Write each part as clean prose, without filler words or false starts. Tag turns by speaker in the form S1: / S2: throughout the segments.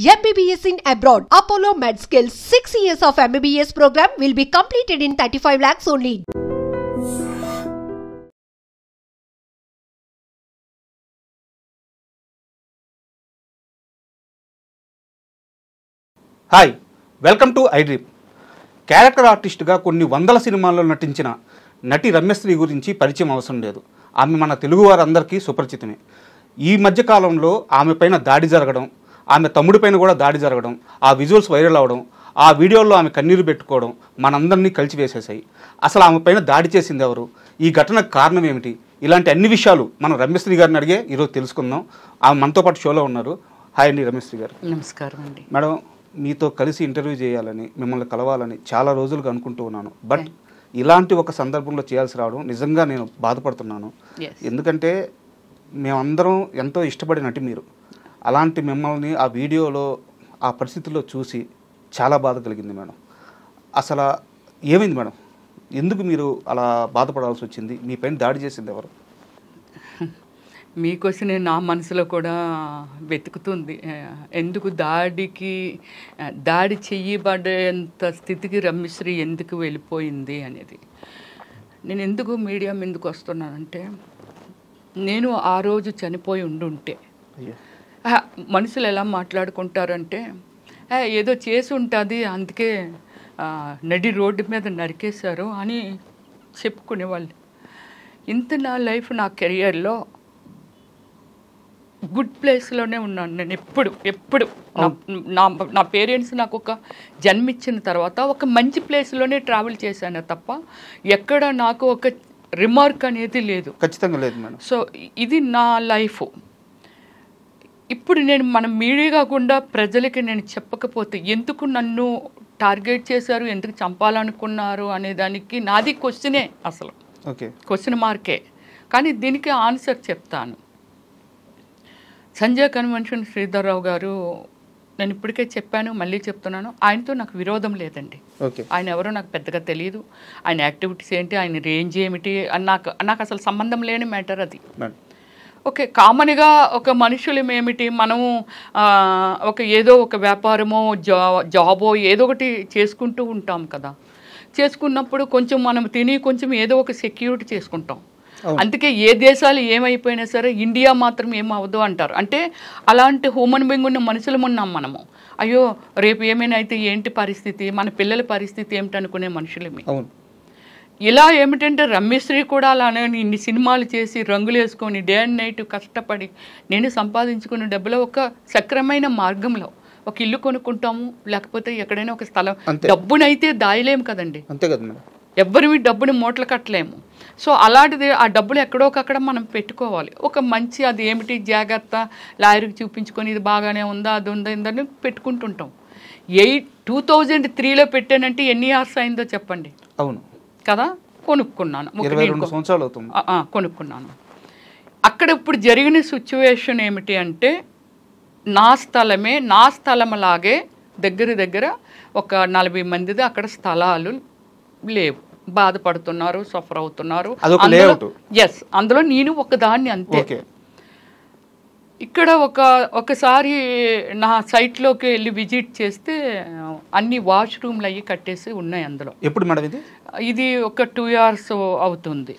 S1: MBBS in abroad. Apollo MedSkill 6 years of MBBS program will be completed in 35 lakhs only.
S2: Hi, welcome to iDream. Character ఆర్టిస్ట్గా కొన్ని వందల సినిమాల్లో నటించిన నటి రమ్యశ్రీ గురించి పరిచయం అవసరం లేదు. ఆమె మన తెలుగు వారందరికీ సుపరిచితమే. ఈ మధ్యకాలంలో ఆమె పైన దాడి జరగడం, ఆమె తమ్ముడి పైన కూడా దాడి జరగడం, ఆ విజువల్స్ వైరల్ అవ్వడం, ఆ వీడియోల్లో ఆమె కన్నీరు పెట్టుకోవడం మనందరినీ కలిచివేసేసాయి. అసలు ఆమె పైన దాడి చేసింది ఎవరు, ఈ ఘటనకు కారణం ఏమిటి, ఇలాంటి అన్ని విషయాలు మనం రమ్యశ్రీ గారిని అడిగే ఈరోజు తెలుసుకుందాం. ఆమె మనతో పాటు షోలో ఉన్నారు. హాయ్ అండి రమ్యశ్రీ గారు.
S3: నమస్కారం అండి.
S2: మేడం, మీతో కలిసి ఇంటర్వ్యూ చేయాలని, మిమ్మల్ని కలవాలని చాలా రోజులుగా అనుకుంటూ ఉన్నాను. బట్ ఇలాంటి ఒక సందర్భంలో చేయాల్సి రావడం నిజంగా నేను బాధపడుతున్నాను. ఎందుకంటే మేమందరం ఎంతో ఇష్టపడిన నటి మీరు. అలాంటి మిమ్మల్ని ఆ వీడియోలో ఆ పరిస్థితుల్లో చూసి చాలా బాధ కలిగింది మేడం. అసలు ఏమైంది మేడం? ఎందుకు మీరు అలా బాధపడాల్సి వచ్చింది? మీ పైన దాడి చేసింది ఎవరు?
S3: మీకోసమే నా మనసులో కూడా వెతుకుతుంది. ఎందుకు దాడి చెయ్యబడేంత స్థితికి రమ్యశ్రీ ఎందుకు వెళ్ళిపోయింది అనేది. నేను ఎందుకు మీడియా ముందుకు వస్తున్నానంటే, నేను ఆ రోజు చనిపోయి ఉండుంటే మనుషులు ఎలా మాట్లాడుకుంటారంటే, ఏదో చేసి ఉంటుంది అందుకే నడి రోడ్డు మీద నరికేశారు అని చెప్పుకునేవాళ్ళు. ఇంత నా లైఫ్, నా కెరియర్లో గుడ్ ప్లేస్లోనే ఉన్నాను నేను. ఎప్పుడు నా పేరెంట్స్ నాకు ఒక జన్మిచ్చిన తర్వాత ఒక మంచి ప్లేస్లోనే ట్రావెల్ చేశాను తప్ప ఎక్కడ నాకు ఒక రిమార్క్ అనేది లేదు.
S2: ఖచ్చితంగా లేదు మేడం.
S3: సో ఇది నా లైఫ్. ఇప్పుడు నేను మన మీడియా కాకుండా ప్రజలకి నేను చెప్పకపోతే ఎందుకు నన్ను టార్గెట్ చేశారు, ఎందుకు చంపాలనుకున్నారు అనే దానికి నాది క్వశ్చనే, అసలు క్వశ్చన్ మార్కే. కానీ దీనికి ఆన్సర్ చెప్తాను. సంజయ్ కన్వెన్షన్ శ్రీధర్రావు గారు, నేను ఇప్పటికే చెప్పాను, మళ్ళీ చెప్తున్నాను, ఆయనతో నాకు విరోధం లేదండి. ఆయన ఎవరో నాకు పెద్దగా తెలియదు. ఆయన యాక్టివిటీస్ ఏంటి, ఆయన రేంజ్ ఏమిటి అని నాకు అసలు సంబంధం లేని మ్యాటర్ అది. ఓకే, కామన్గా ఒక మనుషులం ఏమిటి, మనము ఏదో ఒక వ్యాపారమో జాబో ఏదో ఒకటి చేసుకుంటూ ఉంటాం కదా. చేసుకున్నప్పుడు కొంచెం మనం తిని కొంచెం ఏదో ఒక సెక్యూరిటీ చేసుకుంటాం. అందుకే ఏ దేశాలు ఏమైపోయినా సరే ఇండియా మాత్రం ఏమవ్వదు అంటారు. అంటే అలాంటి హ్యూమన్ బీయింగ్ ఉన్న మనుషులం ఉన్నాం మనము. అయ్యో రేపు ఏమైనా అయితే ఏంటి పరిస్థితి, మన పిల్లల పరిస్థితి ఏమిటనుకునే మనుషులమే. ఇలా ఏమిటంటే రమ్యశ్రీ కూడా అలానే ఇన్ని సినిమాలు చేసి రంగులు వేసుకొని డే అండ్ నైట్ కష్టపడి నేను సంపాదించుకున్న డబ్బులో ఒక సక్రమైన మార్గంలో ఒక ఇల్లు కొనుక్కుంటాము, లేకపోతే ఎక్కడైనా ఒక స్థలం. డబ్బునైతే దాయలేము కదండి,
S2: అంతే కదా,
S3: ఎవ్వరివి డబ్బుని మూటలు కట్టలేము. సో అలాంటిది ఆ డబ్బులు ఎక్కడోకక్కడ మనం పెట్టుకోవాలి. ఒక మంచి అది ఏమిటి జాగ్రత్త లాయర్కి చూపించుకొని ఇది బాగానే ఉందా, అది ఉందా, ఇందని పెట్టుకుంటుంటాం. 2003లో పెట్టానంటే ఎన్ని ఇయర్స్ అయిందో చెప్పండి.
S2: అవును
S3: కదా, కొనుక్కున్నాను,
S2: 22 సంవత్సరాలు అవుతుంది.
S3: కొనుక్కున్నాను. అక్కడ ఇప్పుడు జరిగిన సిచ్యువేషన్ ఏమిటి అంటే, నా స్థలమే, నా స్థలంలాగే దగ్గర ఒక 40 మందిది అక్కడ స్థలాలు లేవు. బాధపడుతున్నారు, సఫర్ అవుతున్నారు. అందులో నేను ఒకదాన్ని అంతే. ఇక్కడ ఒకసారి నా సైట్లోకి వెళ్ళి విజిట్ చేస్తే అన్ని వాష్రూమ్లు అయ్యి కట్టేసి ఉన్నాయి అందులో.
S2: ఎప్పుడు మేడం ఇది
S3: ఒక 2 years అవుతుంది.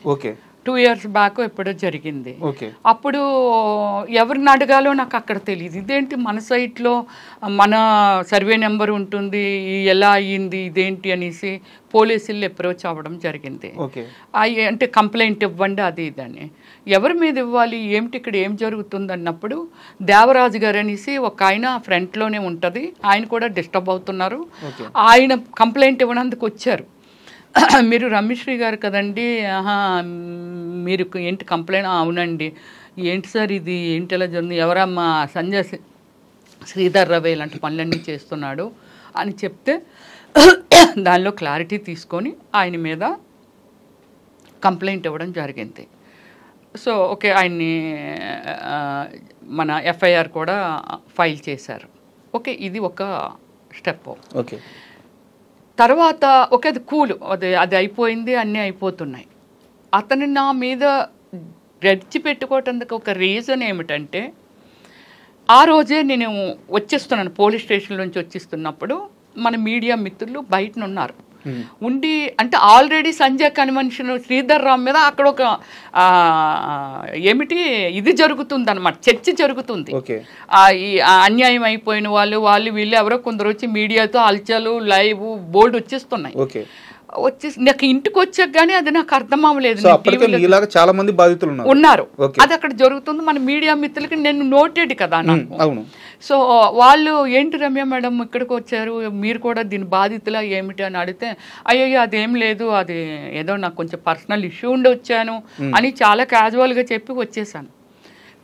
S3: 2 years బ్యాక్ ఎప్పుడో జరిగింది. అప్పుడు ఎవరిని అడగాలో నాకు అక్కడ తెలియదు. ఇదేంటి మన సైట్లో మన సర్వే నెంబర్ ఉంటుంది, ఎలా అయ్యింది ఇదేంటి అనేసి పోలీసులు అప్రోచ్ అవ్వడం జరిగింది. అంటే కంప్లైంట్ ఇవ్వండి అది ఇదని. ఎవరి మీద ఇవ్వాలి, ఏమిటి ఇక్కడ ఏం జరుగుతుంది అన్నప్పుడు దేవరాజు గారు అనేసి ఒక ఆయన ఫ్రంట్లోనే ఉంటుంది, ఆయన కూడా డిస్టర్బ్ అవుతున్నారు. ఆయన కంప్లైంట్ ఇవ్వడానికి వచ్చారు. మీరు రమ్యశ్రీ గారు కదండి, మీరు ఏంటి కంప్లైంట్? అవునండి. ఏంటి సార్ ఇది, ఏంటి ఎలా జరిగింది, ఎవరమ్మా? సంజయ్ శ్రీధర్రావు ఇలాంటి పనులన్నీ చేస్తున్నాడు అని చెప్తే దానిలో క్లారిటీ తీసుకొని ఆయన మీద కంప్లైంట్ ఇవ్వడం జరిగింది. సో ఓకే, ఆయన్ని మన ఎఫ్ఐఆర్ కూడా ఫైల్ చేశారు. ఓకే, ఇది ఒక స్టెప్. తర్వాత అది కూల్, అది అయిపోయింది, అన్నీ అయిపోతున్నాయి. అతను నా మీద రెచ్చి పెట్టుకోవటానికి ఒక రీజన్ ఏమిటంటే, ఆ రోజే నేను వచ్చేస్తున్నాను, పోలీస్ స్టేషన్ నుంచి వచ్చేస్తున్నప్పుడు మన మీడియా మిత్రులు బయట ఉన్నారు. ఉండి అంటే ఆల్రెడీ సంజయ్ కన్వెన్షన్ శ్రీధర్ రావు మీద అక్కడ ఒక ఏమిటి ఇది జరుగుతుంది అనమాట, చర్చ జరుగుతుంది. ఈ అన్యాయం అయిపోయిన వాళ్ళు వీళ్ళు ఎవరో కొందరు వచ్చి మీడియాతో అల్చలు లైవ్ బోర్డు వచ్చేస్తున్నాయి. వచ్చేసి నాకు ఇంటికి వచ్చాక గానీ అది నాకు అర్థం అవ్వలేదు.
S2: చాలా మంది బాధితులు
S3: ఉన్నారు, అది అక్కడ జరుగుతుంది. మన మీడియా మిత్రులకి నేను నోటెడ్ కదా నాకు. సో వాళ్ళు ఏంటి రమ్య మేడం ఇక్కడికి వచ్చారు, మీరు కూడా దీని బాధితులా ఏమిటి అని అడిగితే అయ్యో అదేం లేదు, అది ఏదో నాకు కొంచెం పర్సనల్ ఇష్యూ ఉండి వచ్చాను అని చాలా క్యాజువల్గా చెప్పి వచ్చేసాను.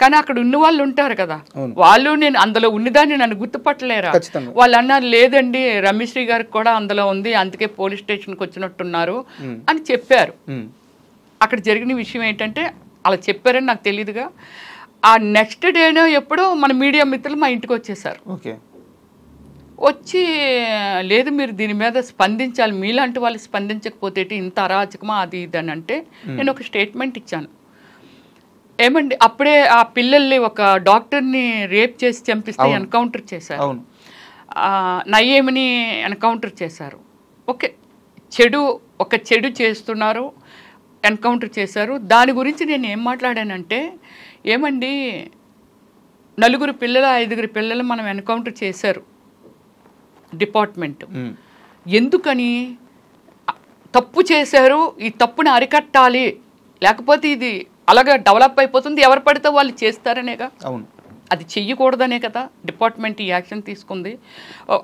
S3: కానీ అక్కడ ఉన్న వాళ్ళు ఉంటారు కదా, వాళ్ళు నేను అందులో ఉన్నదాన్ని నన్ను గుర్తుపట్టలేరా? వాళ్ళు అన్నారు లేదండి రమ్యశ్రీ గారికి కూడా అందులో ఉంది, అందుకే పోలీస్ స్టేషన్కి వచ్చినట్టున్నారు అని చెప్పారు. అక్కడ జరిగిన విషయం ఏంటంటే అలా చెప్పారని నాకు తెలియదుగా. ఆ నెక్స్ట్ డేనో ఎప్పుడో మన మీడియా మిత్రులు మా ఇంటికి వచ్చేసారు. వచ్చి లేదు మీరు దీని మీద స్పందించాలి, మీలాంటి వాళ్ళు స్పందించకపోతే ఇంత అరాచకమా అది ఇది అని అంటే నేను ఒక స్టేట్మెంట్ ఇచ్చాను. ఏమండి అప్పుడే ఆ పిల్లల్ని ఒక డాక్టర్ని రేప్ చేసి చంపిస్తే ఎన్కౌంటర్ చేశారు, నయ్యేమిని ఎన్కౌంటర్ చేశారు. ఓకే, ఒక చెడు చేస్తున్నారు, ఎన్కౌంటర్ చేశారు. దాని గురించి నేను ఏం మాట్లాడానంటే ఏమండి 4 పిల్లలు 5 పిల్లలు మనం ఎన్కౌంటర్ చేశారు డిపార్ట్మెంట్, ఎందుకని తప్పు చేశారు, ఈ తప్పుని అరికట్టాలి, లేకపోతే ఇది అలాగా డెవలప్ అయిపోతుంది, ఎవరు పడితే వాళ్ళు చేస్తారనేగా. అది చెయ్యకూడదనే కదా డిపార్ట్మెంట్ ఈ యాక్షన్ తీసుకుంది.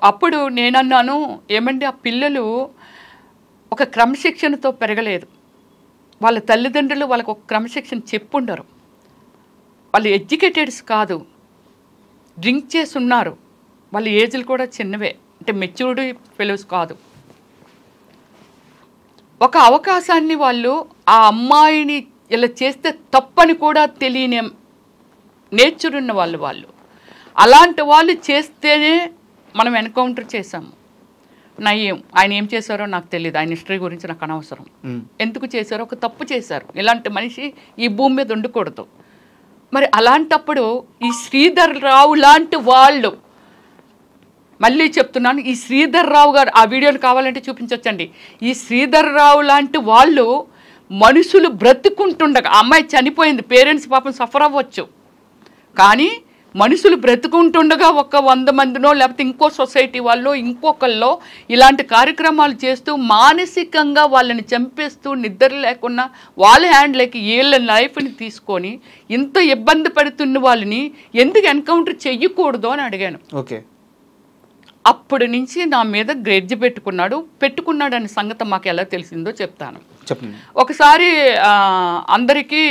S3: అప్పుడు నేనన్నాను ఏమండి ఆ పిల్లలు ఒక క్రమశిక్షణతో పెరగలేదు, వాళ్ళ తల్లిదండ్రులు వాళ్ళకు ఒక క్రమశిక్షణ చెప్పుండరు, వాళ్ళు ఎడ్యుకేటెడ్స్ కాదు, డ్రింక్ చేసి ఉన్నారు, వాళ్ళ ఏజ్లు కూడా చిన్నవే, అంటే మెచ్యూర్డ్ ఫెలోస్ కాదు. ఒక అవకాశాన్ని వాళ్ళు ఆ అమ్మాయిని ఇలా చేస్తే తప్పని కూడా తెలియని నేచర్ ఉన్న వాళ్ళు అలాంటి వాళ్ళు చేస్తేనే మనం ఎన్కౌంటర్ చేశాము. నయ్యం ఆయన ఏం చేశారో నాకు తెలియదు, ఆయన హిస్టరీ గురించి నాకు అనవసరం. ఎందుకు చేశారో ఒక తప్పు చేశారు, ఇలాంటి మనిషి ఈ భూమి మీద ఉండకూడదు. మరి అలాంటప్పుడు ఈ శ్రీధర్ రావు లాంటి వాళ్ళు, మళ్ళీ చెప్తున్నాను ఈ శ్రీధర్ రావు గారు ఆ వీడియోలు కావాలంటే చూపించవచ్చండి, ఈ శ్రీధర్ రావు లాంటి వాళ్ళు మనుషులు బ్రతుకుంటుండగా, అమ్మాయి చనిపోయింది, పేరెంట్స్ పాపం సఫర్ అవ్వచ్చు, కానీ మనుషులు బ్రతుకుంటుండగా ఒక 100 మందినో లేకపోతే ఇంకో సొసైటీ వాళ్ళు ఇంకొకళ్ళో ఇలాంటి కార్యక్రమాలు చేస్తూ మానసికంగా వాళ్ళని చంపేస్తూ నిద్ర లేకుండా వాళ్ళ హ్యాండ్లకి వీళ్ళ లైఫ్ని తీసుకొని ఇంత ఇబ్బంది పడుతున్న వాళ్ళని ఎందుకు ఎన్కౌంటర్ చెయ్యకూడదు అని అడిగాను. అప్పటి నుంచి నా మీద గ్రెడ్జ్ పెట్టుకున్నాడు అనే సంగతి మాకు ఎలా తెలిసిందో చెప్తాను. ఒకసారి అందరికీ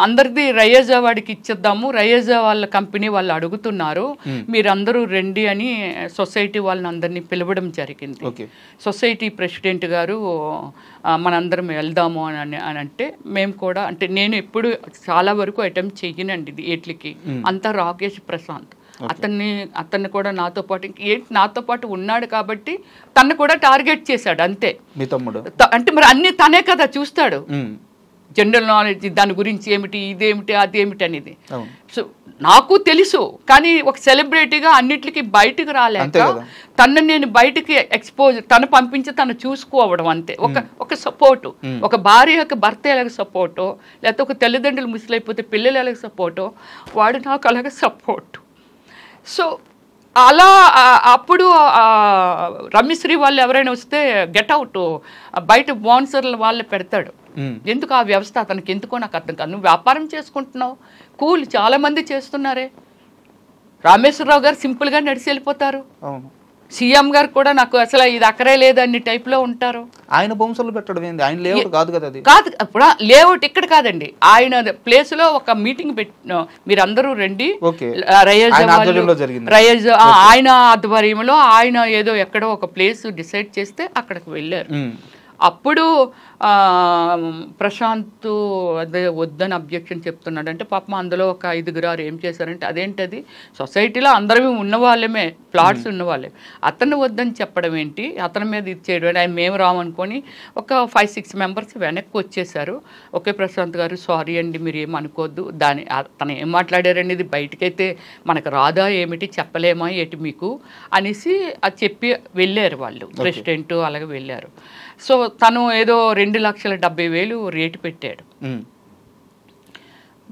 S3: అందరిది రయేజా వాడికి ఇచ్చేద్దాము, రయేజా వాళ్ళ కంపెనీ వాళ్ళు అడుగుతున్నారు, మీరందరూ రండి అని సొసైటీ వాళ్ళని అందరినీ పిలవడం జరిగింది. సొసైటీ ప్రెసిడెంట్ గారు మనందరం వెళ్దాము అని అంటే మేము కూడా, అంటే నేను ఎప్పుడు చాలా వరకు అటెంప్ట్ చెయ్యనండి వీటికి, అంతా రాకేష్ ప్రశాంత్ అతన్ని కూడా నాతో పాటు ఉన్నాడు కాబట్టి తను కూడా టార్గెట్ చేశాడు అంతే. అంటే మరి అన్ని తనే కదా చూస్తాడు, జనరల్ నాలెడ్జ్ దాని గురించి ఏమిటి, ఇదేమిటి, అదేమిటి అనేది. సో నాకు తెలుసు, కానీ ఒక సెలబ్రిటీగా అన్నిటికీ బయటకు రాలేక తను నేను బయటికి తను పంపించి తను చూసుకోవడం అంతే. ఒక సపోర్టు, ఒక భార్యకు భర్త ఎలాగ సపోర్టో, లేకపోతే ఒక తల్లిదండ్రులు ముసలైపోతే పిల్లలు ఎలాగ సపోర్టో, వాడు నాకు అలాగ సపోర్టు. సో అలా అప్పుడు రమ్యశ్రీ వాళ్ళు ఎవరైనా వస్తే గెట్ అవుట్, బయట స్పాన్సర్లు వాళ్ళే పెడతాడు. ఎందుకు ఆ వ్యవస్థ అతనికి ఎందుకో నాకు అర్థం కాదు. నువ్వు వ్యాపారం చేసుకుంటున్నావు, కూల్ చాలా మంది చేస్తున్నారే. రామేశ్వరరావు గారు సింపుల్గా నడిచి వెళ్ళిపోతారు, సీఎం గారు కూడా నాకు అసలు ఇది అక్కడే లేదన్ని టైప్లో ఉంటారు.
S2: ఆయన బొమ్మలు పెట్టడం ఏంది, ఆయన లేఅవుట్ కాదు కదా, అది
S3: కాదు. ఇప్పుడు లేఅవుట్ ఇక్కడ కాదండి, ఆయన ప్లేస్ లో ఒక మీటింగ్ పెట్టిన, మీరు అందరూ రండి, రయేజ్ ఆయన ఆధ్వర్యంలో ఆయన ఏదో ఎక్కడో ఒక ప్లేస్ డిసైడ్ చేస్తే అక్కడికి వెళ్ళారు. అప్పుడు ప్రశాంత్ అదే వద్దని అబ్జెక్షన్ చెప్తున్నాడు అంటే పాపం అందులో ఒక 5 ఏం చేశారంటే అదేంటది సొసైటీలో అందరూ ఉన్నవాళ్ళమే ప్లాట్స్ ఉన్నవాళ్ళే అతను వద్దని చెప్పడం ఏంటి అతని మీద ఇది చేయడం ఆయన మేము రామనుకొని ఒక 5-6 మెంబర్స్ వెనక్కి వచ్చేసారు. ఓకే ప్రశాంత్ గారు సారీ అండి మీరు ఏమనుకోవద్దు దాని తను ఏం మాట్లాడారండి ఇది బయటకైతే మనకు రాదా ఏమిటి చెప్పలేమా ఏటి మీకు అనేసి అది చెప్పి వెళ్ళారు వాళ్ళు ప్రెసిడెంట్ అలాగే వెళ్ళారు. సో తను ఏదో 2,70,000 రేటు పెట్టాడు.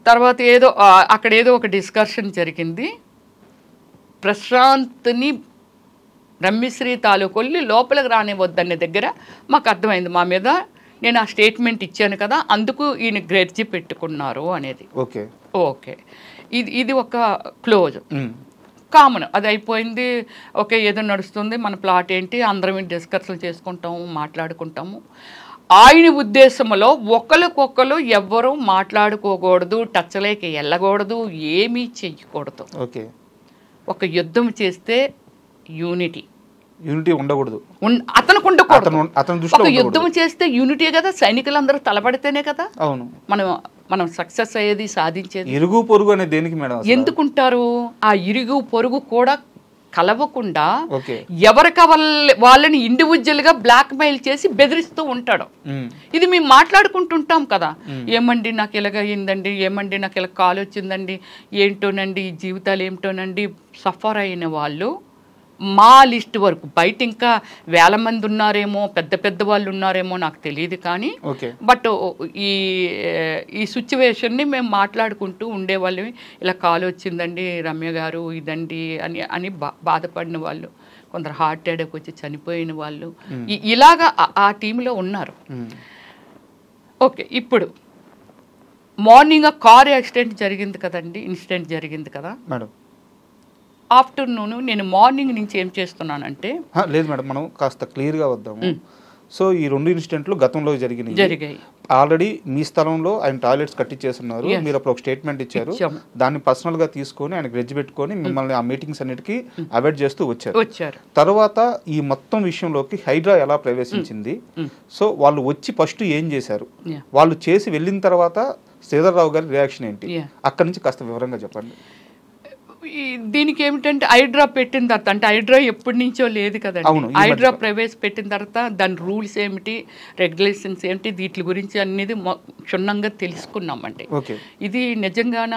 S3: తర్వాత ఏదో అక్కడ ఏదో ఒక డిస్కషన్ జరిగింది. ప్రశాంత్ని రమ్యశ్రీ తాలూకొల్లి లోపలికి రానివద్దనే దగ్గర మాకు అర్థమైంది మా మీద నేను ఆ స్టేట్మెంట్ ఇచ్చాను కదా అందుకు ఈయన గ్రెడ్జి పెట్టుకున్నారు అనేది. ఓకే ఓకే ఇది ఒక క్లోజ్ కామన్ అది అయిపోయింది. ఓకే ఏదో నడుస్తుంది మన ప్లాట్ ఏంటి అందరం డిస్కషన్ చేసుకుంటాము మాట్లాడుకుంటాము. ఆయన ఉద్దేశంలో ఒకరికొకరు ఎవ్వరూ మాట్లాడుకోకూడదు టచ్లోకి వెళ్ళకూడదు ఏమీ చెయ్యకూడదు. ఓకే ఒక యుద్ధం చేస్తే యూనిటీ
S2: ఉండకూడదు
S3: అతనికి ఉండకూడదు. ఒక యుద్ధం చేస్తే యూనిటీ కదా సైనికులందరూ తలపడితేనే కదా మనం సక్సెస్ అయ్యేది సాధించేది.
S2: ఇరుగు పొరుగు అనేది దేనికి మేడం
S3: ఎందుకుంటారు ఆ ఇరుగు పొరుగు కూడా కలవకుండా ఎవరికి వాళ్ళని ఇండివిజువల్ గా బ్లాక్ మెయిల్ చేసి బెదిరిస్తూ ఉంటాడు. ఇది మేము మాట్లాడుకుంటుంటాం కదా ఏమండి నాకు ఇలాగ అయిందండి ఏమండి నాకు ఇలా కాల్ వచ్చిందండి ఏంటోనండి ఈ జీవితాలు ఏమిటోనండి సఫర్ అయిన వాళ్ళు మా లిస్ట్ వరకు బయట ఇంకా 1000 మంది ఉన్నారేమో పెద్ద వాళ్ళు ఉన్నారేమో నాకు తెలియదు కానీ బట్ ఈ సిచ్యువేషన్ని మేము మాట్లాడుకుంటూ ఉండేవాళ్ళం. ఇలా కాల్ వచ్చిందండి రమ్య గారు ఇదండి అని బాధపడిన వాళ్ళు కొందరు హార్ట్ అటాక్ వచ్చి చనిపోయిన వాళ్ళు ఇలాగా ఆ టీంలో ఉన్నారు. ఓకే ఇప్పుడు మార్నింగ్ కార్ యాక్సిడెంట్ జరిగింది కదండి ఇన్సిడెంట్ జరిగింది కదా మేడం. ఆఫ్టర్నూన్ నేను మార్నింగ్ నుంచి ఏం చేస్తున్నానంటే
S2: లేదు మేడం మనం కాస్త క్లియర్గా వద్దాము. సో ఈ 2 ఇన్సిడెంట్లు గతంలో జరిగాయి. ఆల్రెడీ మీ స్థలంలో ఆయన టాయిలెట్స్ కట్టించేస్తున్నారు మీరు అప్పుడు ఒక స్టేట్మెంట్ ఇచ్చారు దాన్ని పర్సనల్ గా తీసుకొని ఆయన గ్రెడ్జ్ పెట్టుకొని మిమ్మల్ని ఆ మీటింగ్స్ అన్నిటికీ అవాయిడ్ చేస్తూ వచ్చారు. తర్వాత ఈ మొత్తం విషయంలోకి హైడ్రా ఎలా ప్రవేశించింది సో వాళ్ళు వచ్చి ఫస్ట్ ఏం చేశారు వాళ్ళు చేసి వెళ్ళిన తర్వాత శ్రీధర్ రావు గారి రియాక్షన్ ఏంటి అక్కడి నుంచి కాస్త వివరంగా చెప్పండి.
S3: దీనికి ఏమిటంటే హైడ్రా పెట్టిన తర్వాత అంటే హైడ్రా ఎప్పటి నుంచో లేదు కదండి. హైడ్రా ప్రవేశపెట్టిన తర్వాత దాని రూల్స్ ఏమిటి రెగ్యులేషన్స్ ఏమిటి వీటి గురించి అనేది క్షుణ్ణంగా తెలుసుకున్నామండి. ఇది నిజంగాన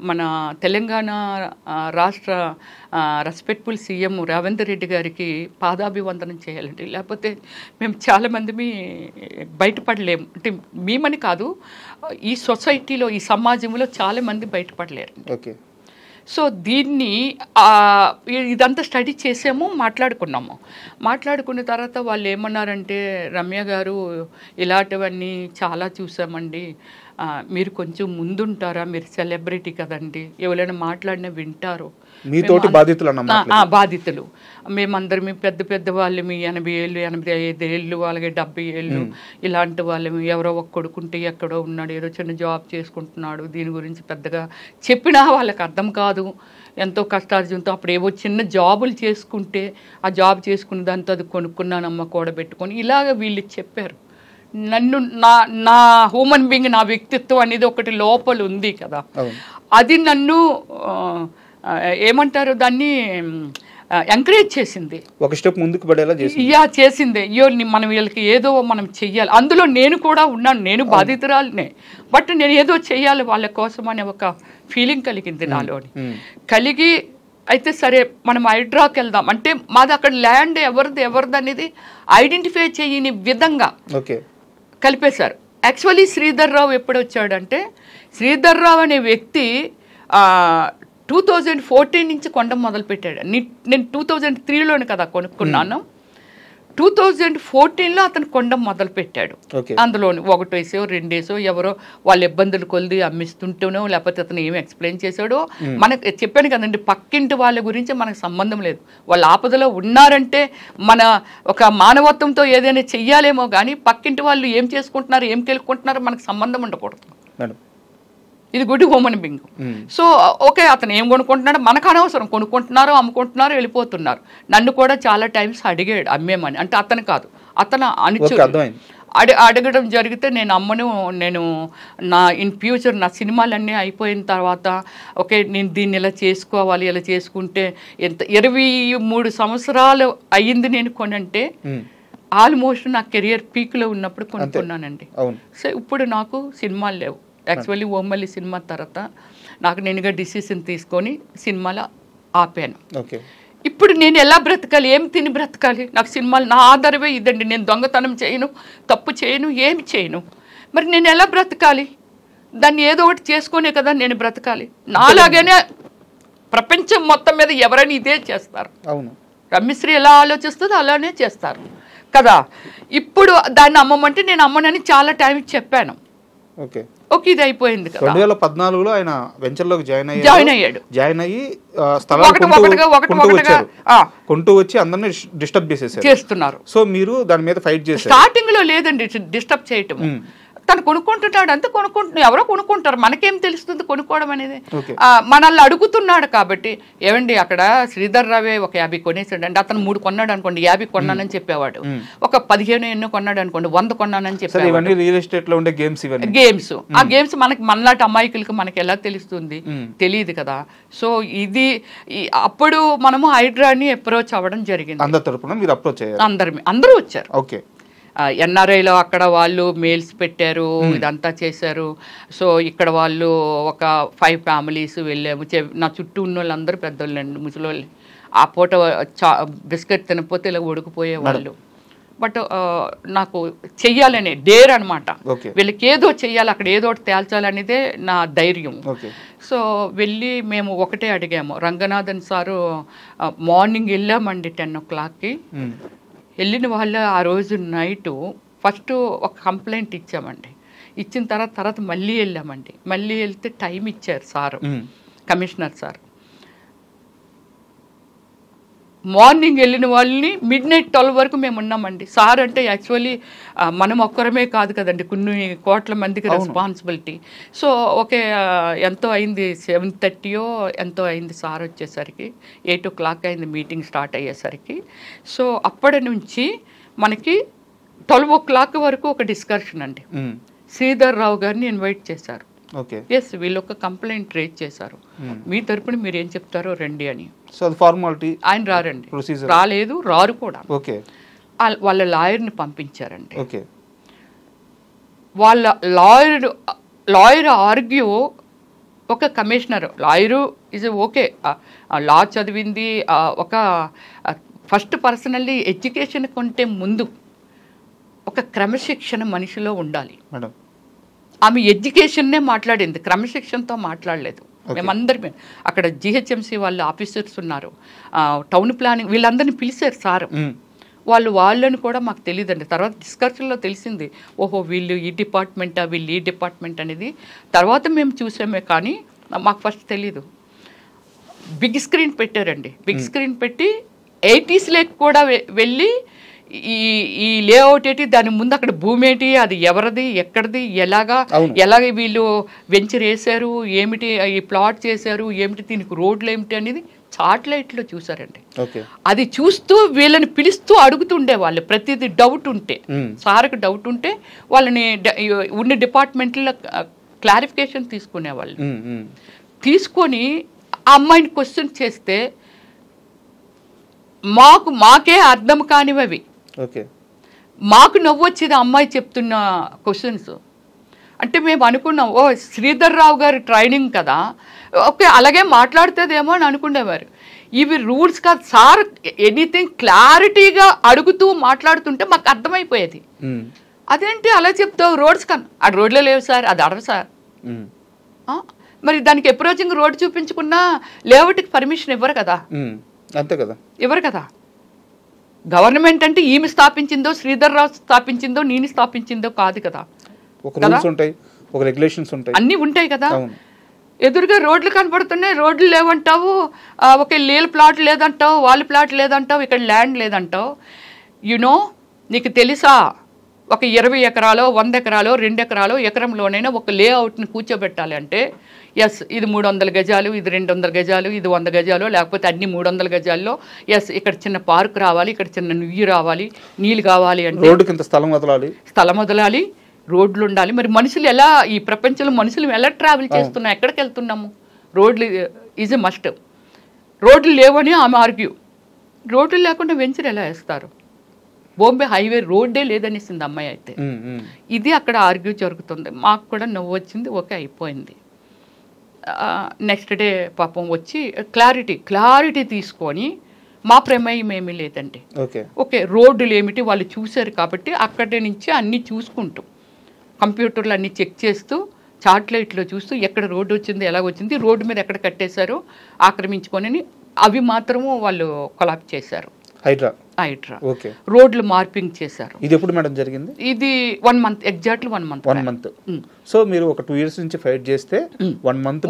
S3: మన తెలంగాణ రాష్ట్ర రెస్పెక్ట్ఫుల్ సీఎం రేవంత్ రెడ్డి గారికి పాదాభివందనం చేయాలండి. లేకపోతే మేము చాలామంది బయటపడలేము అంటే మేమని కాదు ఈ సొసైటీలో ఈ సమాజంలో చాలామంది బయటపడలేరు. ఓకే సో దీన్ని ఇదంతా స్టడీ చేసాము మాట్లాడుకున్న తర్వాత వాళ్ళు ఏమన్నారంటే రమ్య గారు ఇలాంటివన్నీ చాలా చూసామండి మీరు కొంచెం ముందుంటారా మీరు సెలబ్రిటీ కదండి ఎవరైనా మాట్లాడినా వింటారు
S2: మీతోటి
S3: బాధితులు మేమందరం పెద్ద వాళ్ళు 80 ఏళ్ళు 85 ఏళ్ళు అలాగే 70 ఏళ్ళు ఇలాంటి వాళ్ళు ఎవరో ఒక కొడుకుంటే ఎక్కడో ఉన్నాడు ఏదో చిన్న జాబ్ చేసుకుంటున్నాడు దీని గురించి పెద్దగా చెప్పినా వాళ్ళకి అర్థం కాదు ఎంతో కష్టార్జంతో అప్పుడు ఏవో చిన్న జాబులు చేసుకుంటే ఆ జాబ్ చేసుకున్న దాంతో అది కొనుక్కున్నానమ్మ కూడబెట్టుకొని ఇలాగ వీళ్ళు చెప్పారు. నన్ను నా హ్యూమన్ బీయింగ్ నా వ్యక్తిత్వం అనేది ఒకటి లోపల ఉంది కదా అది నన్ను ఏమంటారు దాన్ని ఎంకరేజ్ చేసింది
S2: ఒక స్టెప్ ముందుకు పడేలా
S3: చేసింది. అయ్యో మనం వీళ్ళకి ఏదో మనం చెయ్యాలి అందులో నేను కూడా ఉన్నాను నేను బాధితురాలనే బట్ నేను ఏదో చెయ్యాలి వాళ్ళ కోసం అనే ఒక ఫీలింగ్ కలిగింది నాలోని కలిగి అయితే సరే మనం హైడ్రాకి వెళ్దాం అంటే మాది అక్కడ ల్యాండ్ ఎవరిది అనేది ఐడెంటిఫై చేయని విధంగా కలిపేశారు. యాక్చువల్లీ శ్రీధర్ రావు ఎప్పుడు వచ్చాడంటే శ్రీధర్ రావు అనే వ్యక్తి 2014 నుంచి కొండ మొదలుపెట్టాడు. నేను 2003లోనే కదా కొనుక్కున్నాను 2014లో అతను కొండ మొదలుపెట్టాడు. అందులోని 1 వేసో 2 వేసో ఎవరో వాళ్ళ ఇబ్బందులు కొలిది అమ్మిస్తుంటేనో లేకపోతే అతను ఏమి ఎక్స్ప్లెయిన్ చేశాడో మనకు చెప్పాను కదండి పక్కింటి వాళ్ళ గురించి మనకు సంబంధం లేదు వాళ్ళ ఆపదలో ఉన్నారంటే మన ఒక మానవత్వంతో ఏదైనా చెయ్యాలేమో కానీ పక్కింటి వాళ్ళు ఏం చేసుకుంటున్నారు ఏం కెలుక్కుంటున్నారో మనకు సంబంధం ఉండకూడదు. ఇది good human being. So okay అతను ఏం కొనుక్కుంటున్నాడో మనకు అనవసరం కొనుక్కుంటున్నారో అమ్ముకుంటున్నారో వెళ్ళిపోతున్నారు. నన్ను కూడా చాలా టైమ్స్ అడిగాడు అమ్మేమని అంటే అతను కాదు అతను అడగడం జరిగితే నేను అమ్మను, నేను ఇన్ ఫ్యూచర్ నా సినిమాలన్నీ అయిపోయిన తర్వాత ఓకే నేను దీన్ని ఇలా చేసుకోవాలి, ఇలా చేసుకుంటే ఎంత 23 సంవత్సరాలు అయ్యింది నేను కొనంటే ఆల్మోస్ట్ నా కెరియర్ పీక్లో ఉన్నప్పుడు కొనుక్కున్నానండి. సో ఇప్పుడు నాకు సినిమాలు లేవు. యాక్చువల్లీ ఓమల్లి సినిమా తర్వాత నాకు నేనుగా డిసిషన్ తీసుకొని సినిమాలు ఆపాను. ఇప్పుడు నేను ఎలా బ్రతకాలి, ఏం తిని బ్రతకాలి? నాకు సినిమాలు నా ఆధారమే ఇదండి. నేను దొంగతనం చేయను, తప్పు చేయను, ఏమి చేయను. మరి నేను ఎలా బ్రతకాలి? దాన్ని ఏదో ఒకటి చేసుకునే కదా నేను బ్రతకాలి. నాలాగానే ప్రపంచం మొత్తం మీద ఎవరైనా ఇదే చేస్తారు. రమ్యశ్రీ ఎలా ఆలోచిస్తుందో అలానే చేస్తారు కదా. ఇప్పుడు దాన్ని అమ్మమంటే నేను అమ్మనని చాలా టైం చెప్పాను. ఓకే ఇది అయిపోయింది కదా.
S2: 2014లో ఆయన వెంచర్లోకి జాయిన్ అయ్యాడు. జాయిన్ అయ్యి కొంటూ వచ్చి అందరినీ డిస్టర్బ్ చేస్తున్నారు. సో మీరు దాని మీద ఫైట్ చేశారు.
S3: స్టార్టింగ్ లో లేదండి డిస్టర్బ్ చేయటం. తను కొనుక్కుంటున్నాడు అంతే, ఎవరో కొనుక్కుంటారు, మనకేం తెలుస్తుంది కొనుక్కోవడం అనేది. మనల్ని అడుగుతున్నాడు కాబట్టి ఏమండి అక్కడ శ్రీధర్ రావే ఒక 50 కొనేసాడు అంటే అతను 3 కొన్నాడు అనుకోండి, 50 కొన్నానని చెప్పేవాడు. ఒక 15 ఎన్నో కొన్నాడు అనుకోండి, 100 కొన్నానని చెప్పేవాడు.
S2: రియల్ ఎస్టేట్ లో ఉండే గేమ్స్
S3: ఆ గేమ్స్ మనలాంటి అమాయకులకి మనకి ఎలా తెలుస్తుంది? తెలియదు కదా. సో ఇది అప్పుడు మనము హైడ్రాని అప్రోచ్ అవ్వడం జరిగింది. అందరూ వచ్చారు. ఎన్ఆర్ఐలో అక్కడ వాళ్ళు మెయిల్స్ పెట్టారు, ఇదంతా చేశారు. సో ఇక్కడ వాళ్ళు ఒక 5 ఫ్యామిలీస్ వెళ్ళాము. నా చుట్టూ ఉన్న వాళ్ళందరూ పెద్దోళ్ళండి, ముసలోళ్ళు. ఆ పూట బిస్కెట్ తినకపోతే ఇలా ఉడికిపోయే వాళ్ళు. బట్ నాకు చెయ్యాలనే డేర్ అనమాట. వీళ్ళకి ఏదో చెయ్యాలి, అక్కడ ఏదో ఒకటి తేల్చాలనేదే నా ధైర్యం. సో వెళ్ళి మేము ఒకటే అడిగాము. రంగనాథన్ సారు మార్నింగ్ వెళ్ళామండి 10 o'clockకి. వెళ్ళిన వాళ్ళు ఆ రోజు నైటు ఫస్ట్ ఒక కంప్లైంట్ ఇచ్చామండి. ఇచ్చిన తర్వాత మళ్ళీ వెళ్ళామండి. మళ్ళీ వెళ్తే టైం ఇచ్చారు సారు, కమిషనర్ సార్. మార్నింగ్ వెళ్ళిన వాళ్ళని midnight 12 వరకు మేము ఉన్నామండి. సార్ అంటే యాక్చువల్లీ మనం ఒక్కరమే కాదు కదండి, కొన్ని కోట్ల మందికి రెస్పాన్సిబిలిటీ. సో ఓకే ఎంతో అయింది, 7:30 ఎంతో అయింది సార్ వచ్చేసరికి. 8 o'clock అయింది మీటింగ్ స్టార్ట్ అయ్యేసరికి. సో అప్పటి నుంచి మనకి 12 o'clock వరకు ఒక డిస్కషన్ అండి. శ్రీధర్ రావు గారిని ఇన్వైట్ చేశారు. ఎస్ వీళ్ళు ఒక కంప్లైంట్ రేజ్ చేశారు, మీ తరపున మీరు ఏం చెప్తారో రండి అని. ఆయన రారండి, రాలేదు, రారు కూడా. వాళ్ళ లాయర్ని పంపించారండి. వాళ్ళ లాయర్ ఆర్గ్యూ ఒక కమిషనర్ లాయరు ఇస్ ఓకే, లా చదివింది ఒక ఫస్ట్ పర్సనల్లీ ఎడ్యుకేషన్ కంటే ముందు ఒక క్రమశిక్షణ మనిషిలో ఉండాలి. ఆమె ఎడ్యుకేషన్నే మాట్లాడింది, క్రమశిక్షణతో మాట్లాడలేదు. మేమందరం అక్కడ జిహెచ్ఎంసీ వాళ్ళు ఆఫీసర్స్ ఉన్నారు, టౌన్ ప్లానింగ్ వీళ్ళందరినీ పిలిచారు సార్. వాళ్ళని కూడా మాకు తెలియదండి. తర్వాత డిస్కషన్లో తెలిసింది, ఓహో వీళ్ళు ఈ డిపార్ట్మెంటా, వీళ్ళు ఈ డిపార్ట్మెంట్ అనేది తర్వాత మేము చూసామే, కానీ మాకు ఫస్ట్ తెలీదు. బిగ్ స్క్రీన్ పెట్టారండి. బిగ్ స్క్రీన్ పెట్టి 80s కూడా వెళ్ళి ఈ లేఅవుట్ ఏంటి, దాని ముందు అక్కడ భూమి ఏంటి, అది ఎవరిది, ఎక్కడిది, ఎలాగ వీళ్ళు వెంచర్ వేశారు, ఏమిటి ఈ ప్లాట్ చేశారు, ఏమిటి దీనికి రోడ్లు ఏమిటి అనేది సాటిలైట్లో చూసారండి. అది చూస్తూ వీళ్ళని పిలుస్తూ అడుగుతుండే వాళ్ళు ప్రతిదీ డౌట్ ఉంటే, సార్కి డౌట్ ఉంటే వాళ్ళని ఉన్న డిపార్ట్మెంట్లో క్లారిఫికేషన్ తీసుకునేవాళ్ళు. తీసుకొని ఆ అమ్మాయిని క్వశ్చన్ చేస్తే మాకే అర్థం కానివి, మాకు నవ్వొచ్చేది అమ్మాయి చెప్తున్న క్వశ్చన్స్. అంటే మేము అనుకున్నాం, ఓ శ్రీధర్ రావు గారి ట్రైనింగ్ కదా, ఓకే అలాగే మాట్లాడుతుందేమో అని అనుకునేవారు. ఇవి రూల్స్ కాదు సార్, ఎనీథింగ్ క్లారిటీగా అడుగుతూ మాట్లాడుతుంటే మాకు అర్థమైపోయేది. అదేంటి అలా చెప్తావు, రోడ్స్ కానీ ఆ రోడ్లో లేవు సార్, అది అడవు సార్. మరి దానికి అప్రోచింగ్ రోడ్ చూపించుకున్నా లేఅవుట్కి పర్మిషన్ ఇవ్వరు కదా,
S2: అంతే కదా,
S3: ఇవ్వరు కదా. గవర్నమెంట్ అంటే ఈమె స్థాపించిందో, శ్రీధర్ రావు స్థాపించిందో, నేను స్థాపించిందో కాదు కదా. అన్నీ ఉంటాయి కదా. ఎదురుగా రోడ్లు కనపడుతున్నాయి, రోడ్లు లేవంటావు, ఒక నీళ్ళ ప్లాట్ లేదంటావు, వాళ్ళ ప్లాట్ లేదంటావు, ఇక్కడ ల్యాండ్ లేదంటావు. యునో నీకు తెలుసా, ఒక 20 ఎకరాలో 100 ఎకరాలో 2 ఎకరాలో ఎకరంలోనైనా ఒక లేఅవుట్ని కూర్చోబెట్టాలి అంటే ఎస్ ఇది 300 గజాలు, ఇది 200 గజాలు, ఇది 100 గజాలు, లేకపోతే అన్ని 300 గజాల్లో ఎస్ ఇక్కడ చిన్న పార్క్ రావాలి, ఇక్కడ చిన్న నుయ్యి రావాలి, నీళ్ళు కావాలి అంటే
S2: రోడ్డుకి స్థలం వదలాలి,
S3: రోడ్లు ఉండాలి. మరి మనుషులు ఎలా, ఈ ప్రపంచంలో మనుషులు ఎలా ట్రావెల్ చేస్తున్నాం, ఎక్కడికి వెళ్తున్నాము? రోడ్లు ఈజ్ ఎ మస్ట్. రోడ్లు లేవని ఆమె ఆర్గ్యూ. రోడ్లు లేకుండా వెంచర్ ఎలా వేస్తారు? బాంబే హైవే రోడ్డే లేదనేసింది అమ్మాయి. అయితే ఇది అక్కడ ఆర్గ్యూ జరుగుతుంది. మాకు కూడా నవ్వు వచ్చింది, ఓకే అయిపోయింది. నెక్స్ట్ డే పాపం వచ్చి క్లారిటీ తీసుకొని మా ప్రమేయం ఏమీ లేదండి, ఓకే రోడ్డులు ఏమిటి వాళ్ళు చూశారు కాబట్టి అక్కడి నుంచి అన్నీ చూసుకుంటూ కంప్యూటర్లు అన్నీ చెక్ చేస్తూ చార్ట్లైట్లో చూస్తూ ఎక్కడ రోడ్డు వచ్చింది, ఎలా వచ్చింది, రోడ్డు మీద ఎక్కడ కట్టేశారు ఆక్రమించుకొని అవి మాత్రము వాళ్ళు కొలాప్ చేశారు. హైడ్రా రోడ్లు మార్పింగ్ చేశారు.
S2: ఇది ఎప్పుడు మేడం జరిగింది?
S3: ఇది 1 మంత్, ఎగ్జాక్ట్లీ 1 మంత్.
S2: సో మీరు ఒక 2 years నుంచి ఫైట్ చేస్తే 1 month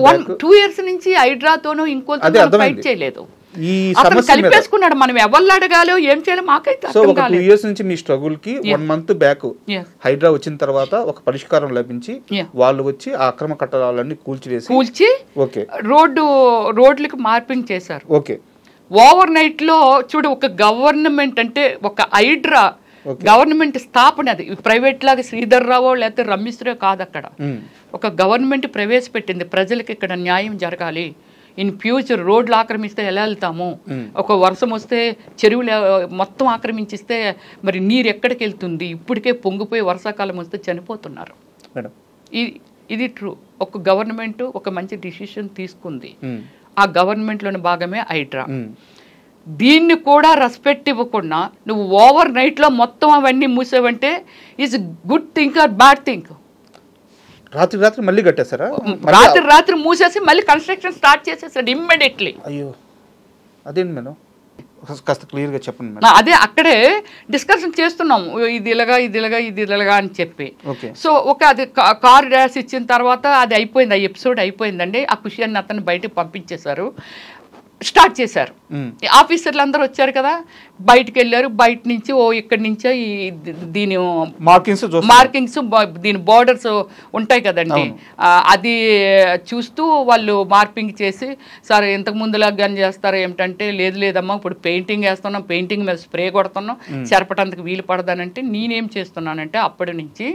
S3: 2 years నుంచి హైడ్రాతోనూ ఇంకోతో ఫైట్ చేయలేదు.
S2: ఈ సమస్య
S3: కలిపేసుకున్నాడు. మనం ఎవరు అడగాలో ఏం చేయాలో మాకైతే
S2: సో ఒక 2 years నుంచి మీ స్ట్రగుల్ కి 1 month బ్యాక్ హైడ్రా వచ్చిన తర్వాత ఒక పరిష్కారం లభించి వాళ్ళు వచ్చి ఆ అక్రమ కట్టడాలన్నీ కూల్చి ఓకే
S3: రోడ్లకు మార్పింగ్ చేశారు.
S2: ఓకే
S3: ఓవర్ నైట్ లో చూడు, ఒక గవర్నమెంట్ అంటే ఒక హైడ్రా గవర్నమెంట్ స్థాపన, అది ప్రైవేట్ లాగా శ్రీధర్ రావో లేకపోతే రమేశ్వరో కాదు. అక్కడ ఒక గవర్నమెంట్ ప్రవేశపెట్టింది, ప్రజలకు ఇక్కడ న్యాయం జరగాలి, ఇన్ ఫ్యూచర్ రోడ్లు ఆక్రమిస్తే ఎలా వెళ్తాము, ఒక వర్షం వస్తే చెరువులు మొత్తం ఆక్రమించిస్తే మరి నీరు ఎక్కడికి వెళ్తుంది, ఇప్పటికే పొంగిపోయి వర్షాకాలం వస్తే చనిపోతున్నారు. ఇది ట్రూ. ఒక గవర్నమెంట్ ఒక మంచి డిసిషన్ తీసుకుంది, ఆ గవర్నమెంట్లోని భాగమే హైడ్రా. దీన్ని కూడా రెస్పెక్ట్ ఇవ్వకుండా నువ్వు ఓవర్ నైట్లో మొత్తం అవన్నీ మూసేవంటే is good think or bad think?
S2: రాత్రి మళ్ళీ కట్టేశారా?
S3: రాత్రి మూసేసి మళ్ళీ కన్స్ట్రక్షన్ స్టార్ట్ చేసేసాడు ఇమ్మీడియట్లీ.
S2: అయ్యో అదేంటి మేడం, కాస్త క్లియర్గా చెప్పండి.
S3: అదే అక్కడే డిస్కషన్ చేస్తున్నాము, ఇది ఇలాగా అని చెప్పి. సో అది కార్ డాష్ ఇచ్చిన తర్వాత అది అయిపోయింది, ఆ ఎపిసోడ్ అయిపోయిందండి. ఆ ఖుషి అని అతను బయటకు పంపించేశారు, స్టార్ట్ చేశారు. ఆఫీసర్లు అందరూ వచ్చారు కదా, బయటకు వెళ్ళారు. బయట నుంచి ఇక్కడి నుంచే దీని మార్కింగ్స్ దీని బోర్డర్స్ ఉంటాయి కదండి, అది చూస్తూ వాళ్ళు మార్పింగ్ చేసి, సార్ ఇంతకు ముందులాగా గన్ చేస్తారు ఏమిటంటే, లేదమ్మా ఇప్పుడు పెయింటింగ్ వేస్తున్నాం, పెయింటింగ్ మీద స్ప్రే కొడుతున్నాం, చెరపటానికి వీలు పడదానంటే నేనేం చేస్తున్నానంటే అప్పటి నుంచి